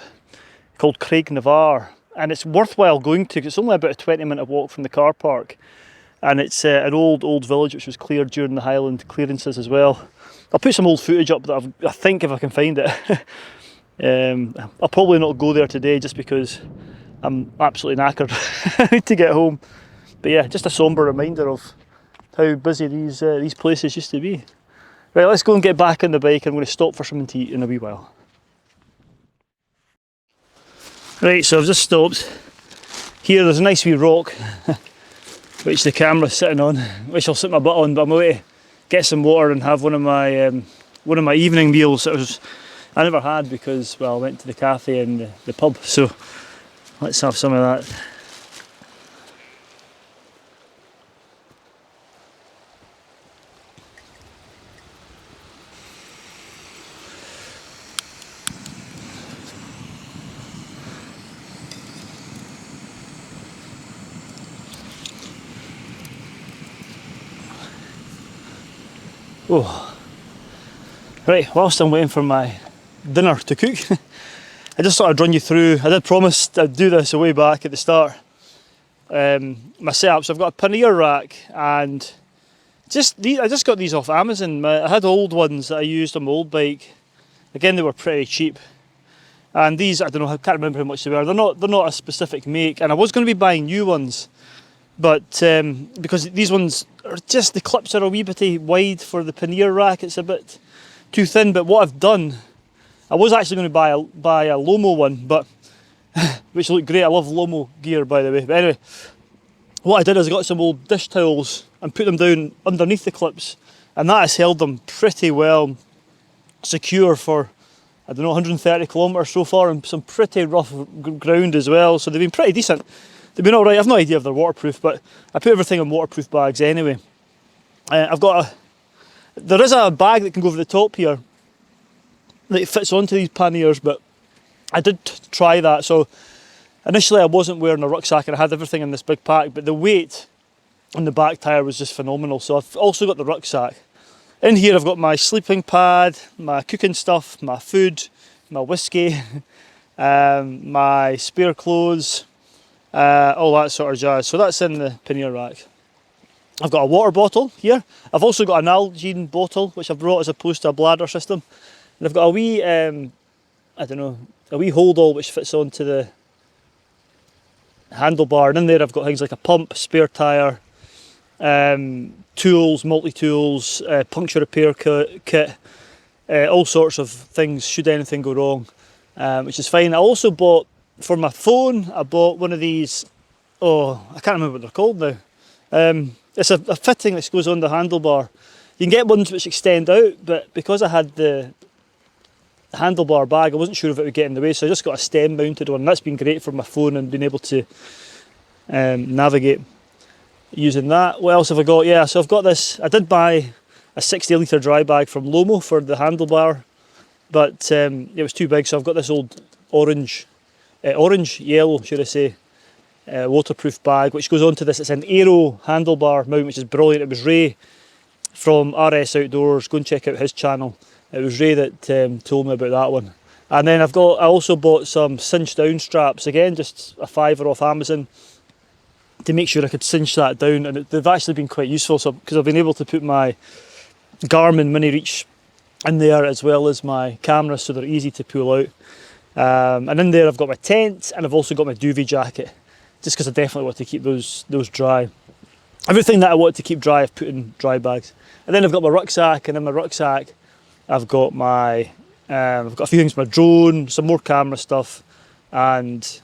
called Craignavar, and it's worthwhile going to because it's only about a 20-minute walk from the car park, and it's an old village which was cleared during the Highland clearances as well. I'll put some old footage up that I think if I can find it. I'll probably not go there today just because I'm absolutely knackered. I need to get home. But yeah, just a sombre reminder of how busy these places used to be. Right, let's go and get back on the bike. I'm going to stop for something to eat in a wee while. Right, so I've just stopped. Here there's a nice wee rock which the camera's sitting on, which I'll sit my butt on, but I'm away to get some water and have one of my evening meals that I never had because, well, I went to the cafe and the pub, so let's have some of that. Oh, right, whilst I'm waiting for my dinner to cook, I just thought I'd run you through, I did promise I'd do this a way back at the start, my setup. So I've got a pannier rack, and I just got these off Amazon. I had old ones that I used on my old bike. Again, they were pretty cheap. And these, I don't know, I can't remember how much they were. They're not a specific make, and I was going to be buying new ones, but because these ones are just, the clips are a wee bit wide for the pannier rack, it's a bit too thin. But what I've done, I was actually going to buy a Lomo one, but which looked great. I love Lomo gear, by the way. But anyway, what I did is I got some old dish towels and put them down underneath the clips, and that has held them pretty well secure for, I don't know, 130 kilometres so far, and some pretty rough ground as well. So they've been pretty decent. They've been alright. I've no idea if they're waterproof, but I put everything in waterproof bags anyway. There is a bag that can go over the top here that fits onto these panniers, but I did try that. So initially I wasn't wearing a rucksack and I had everything in this big pack, but the weight on the back tyre was just phenomenal. So I've also got the rucksack. In here I've got my sleeping pad, my cooking stuff, my food, my whiskey, my spare clothes, all that sort of jazz. So that's in the pannier rack. I've got a water bottle here. I've also got an Nalgene bottle which I've brought as opposed to a bladder system. And I've got a wee, a wee hold all which fits onto the handlebar. And in there I've got things like a pump, spare tyre, tools, multi-tools, puncture repair kit, all sorts of things should anything go wrong, which is fine. I also bought, for my phone, I bought one of these, I can't remember what they're called now. It's a fitting that goes on the handlebar. You can get ones which extend out, but because I had the handlebar bag, I wasn't sure if it would get in the way, so I just got a stem mounted one. That's been great for my phone and being able to navigate using that. What else have I got? Yeah, so I've got this, I did buy a 60 litre dry bag from Lomo for the handlebar, but it was too big, so I've got this old yellow should I say, waterproof bag which goes onto this. It's an Aero handlebar mount which is brilliant. It was Ray from RS Outdoors, go and check out his channel. It was Ray that told me about that one. And then I also bought some cinch down straps, again just a £5 off Amazon, to make sure I could cinch that down, and they've actually been quite useful, so because I've been able to put my Garmin mini reach in there as well as my camera, so they're easy to pull out. And in there I've got my tent, and I've also got my duvet jacket, just because I definitely want to keep those dry. Everything that I want to keep dry I've put in dry bags. And then I've got my rucksack, and in my rucksack I've got I've got a few things, my drone, some more camera stuff, and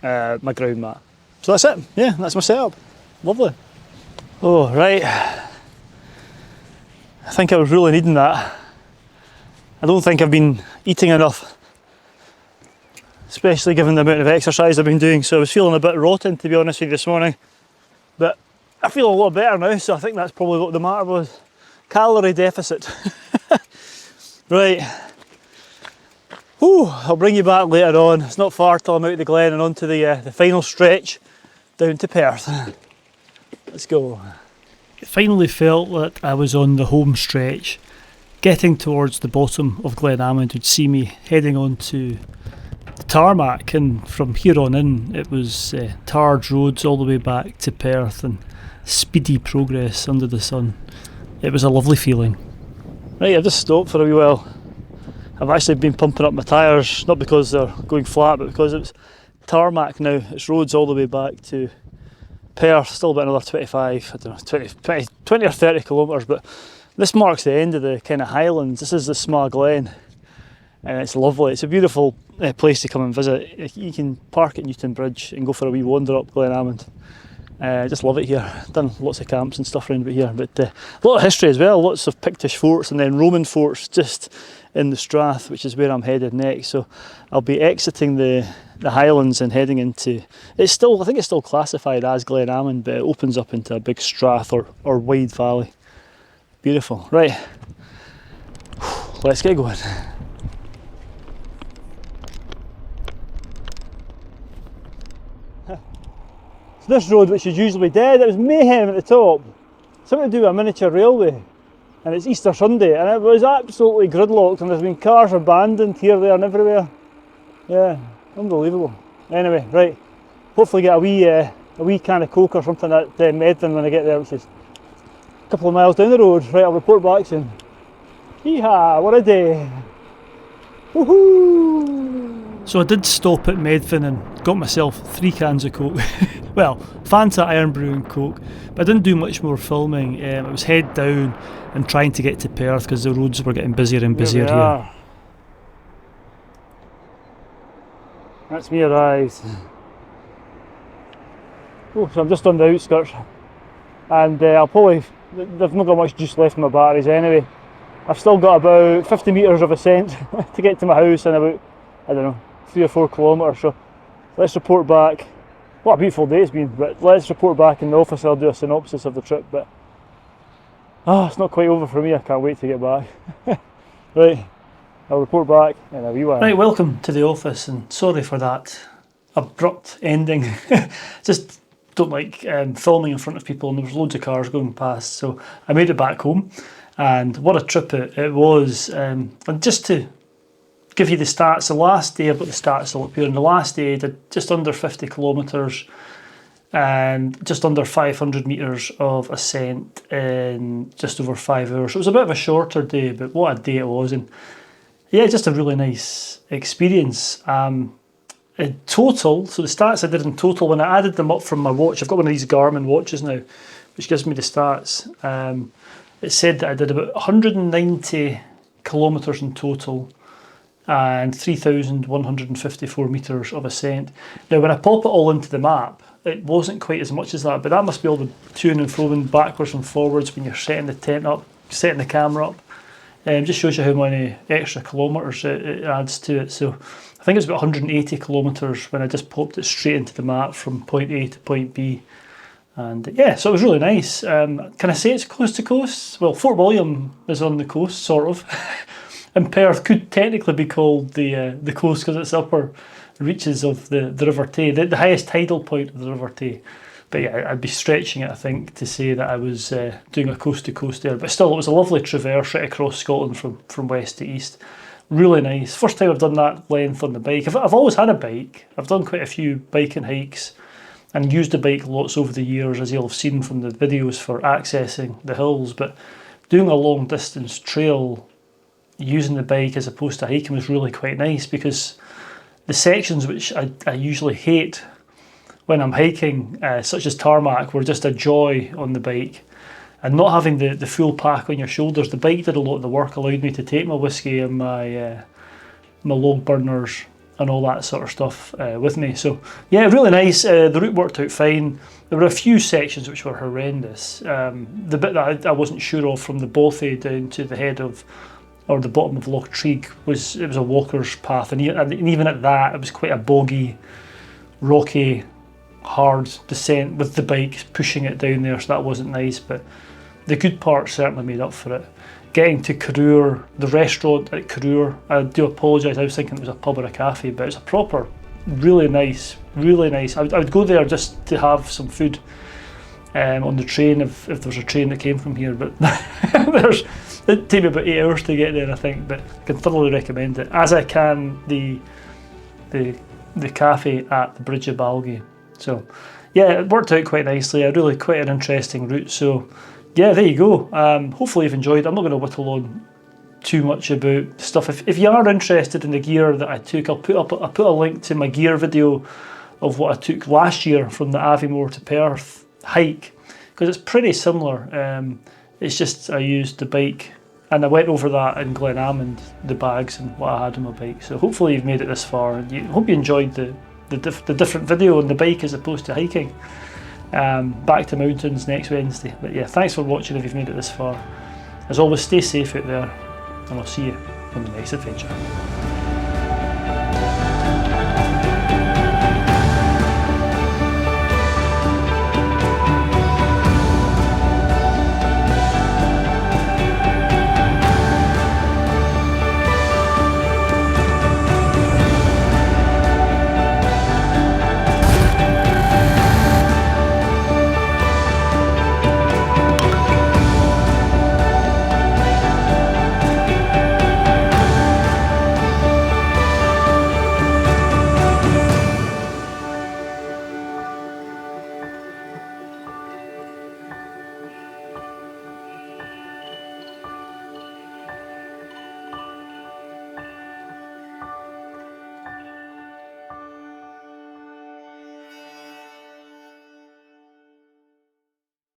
my ground mat. So that's it. Yeah, that's my setup. Lovely. Oh, right. I think I was really needing that. I don't think I've been eating enough, especially given the amount of exercise I've been doing, so I was feeling a bit rotten, to be honest with you, this morning. But I feel a lot better now, so I think that's probably what the matter was. Calorie deficit. Right. Whew, I'll bring you back later on. It's not far till I'm out of the Glen and onto the final stretch down to Perth. Let's go. It finally felt that I was on the home stretch. Getting towards the bottom of Glen Amond would see me heading on to the tarmac, and from here on in it was tarred roads all the way back to Perth and speedy progress under the sun. It was a lovely feeling. Right, I've just stopped for a wee while. I've actually been pumping up my tyres, not because they're going flat, but because it's tarmac now. It's roads all the way back to Perth, still about another 25, I don't know, 20 or 30 kilometres, but this marks the end of the kind of Highlands. This is the Sma Glen, and it's lovely. It's a beautiful place to come and visit. You can park at Newton Bridge and go for a wee wander up Glen Amond. I just love it here. Done lots of camps and stuff around about here, but a lot of history as well, lots of Pictish forts and then Roman forts just in the Strath, which is where I'm headed next. So I'll be exiting the Highlands and heading into, it's still, I think it's still classified as Glen Amond, but it opens up into a big strath or wide valley. Beautiful. Right, let's get going. So this road, which is usually dead, it was mayhem at the top. Something to do with a miniature railway, and it's Easter Sunday, and it was absolutely gridlocked, and there's been cars abandoned here, there and everywhere. Yeah, unbelievable. Anyway, right, hopefully get a wee can of Coke or something at Medfin when I get there, which is a couple of miles down the road. Right, I'll report back soon. Yeehaw, what a day. Woohoo! So I did stop at Medfin and got myself 3 cans of Coke. Well, Fanta, Iron Brew and Coke, but I didn't do much more filming. It was head down and trying to get to Perth because the roads were getting busier and busier here. That's me arrived. Oh, so I'm just on the outskirts, and I'll probably, they've not got much juice left in my batteries anyway. I've still got about 50 metres of ascent to get to my house in about, I don't know, 3 or 4 kilometres. So let's report back. What a beautiful day it's been, but let's report back in the office. I'll do a synopsis of the trip, but it's not quite over for me. I can't wait to get back. Right, I'll report back in a wee while. Right, welcome to the office, and sorry for that abrupt ending. Just don't like filming in front of people, and there was loads of cars going past, so I made it back home, and what a trip it was. And just to give you the stats, the last day, I've got the stats all up here, and the last day I did just under 50 kilometres and just under 500 metres of ascent in just over 5 hours. So it was a bit of a shorter day, but what a day it was, and yeah, just a really nice experience. In total, so the stats I did in total, when I added them up from my watch, I've got one of these Garmin watches now, which gives me the stats. It said that I did about 190 kilometres in total and 3,154 metres of ascent. Now, when I pop it all into the map, it wasn't quite as much as that, but that must be all the to-ing and fro-ing backwards and forwards when you're setting the tent up, setting the camera up. Just shows you how many extra kilometres it adds to it. So I think it was about 180 kilometres when I just popped it straight into the map from point A to point B. And yeah, so it was really nice. Can I say it's coast to coast? Well, Fort William is on the coast, sort of. And Perth could technically be called the coast because it's upper reaches of the River Tay, the highest tidal point of the River Tay. But yeah, I'd be stretching it, I think, to say that I was doing a coast to coast there. But still, it was a lovely traverse right across Scotland from west to east. Really nice. First time I've done that length on the bike. I've always had a bike. I've done quite a few biking hikes and used the bike lots over the years, as you'll have seen from the videos, for accessing the hills. But doing a long distance trail using the bike as opposed to hiking was really quite nice, because the sections which I usually hate when I'm hiking, such as tarmac, were just a joy on the bike. And not having the full pack on your shoulders, the bike did a lot of the work, allowed me to take my whiskey and my log burners and all that sort of stuff with me. So yeah, really nice. The route worked out fine. There were a few sections which were horrendous. The bit that I wasn't sure of from the Bothy down to the head of, or the bottom of Loch Treig, was a walker's path, and even at that it was quite a boggy, rocky, hard descent with the bike pushing it down there, so that wasn't nice, but the good part certainly made up for it. Getting to Corrour, the restaurant at Corrour, I do apologise, I was thinking it was a pub or a cafe, but it's a proper, really nice, really nice. I would go there just to have some food on the train if there was a train that came from here, but it'd take me about 8 hours to get there, I think, but I can thoroughly recommend it, as I can the cafe at the Bridge of Balgie. So yeah, it worked out quite nicely. Really quite an interesting route. So yeah, there you go. Hopefully you've enjoyed. I'm not going to whittle on too much about stuff. If you are interested in the gear that I took, I'll put a link to my gear video of what I took last year from the Aviemore to Perth hike, because it's pretty similar. It's just I used the bike, and I went over that in Glen Amond, the bags and what I had on my bike. So hopefully you've made it this far, and hope you enjoyed the different video on the bike as opposed to hiking. Back to mountains next Wednesday. But yeah, thanks for watching if you've made it this far. As always, stay safe out there, and I'll see you on the next adventure.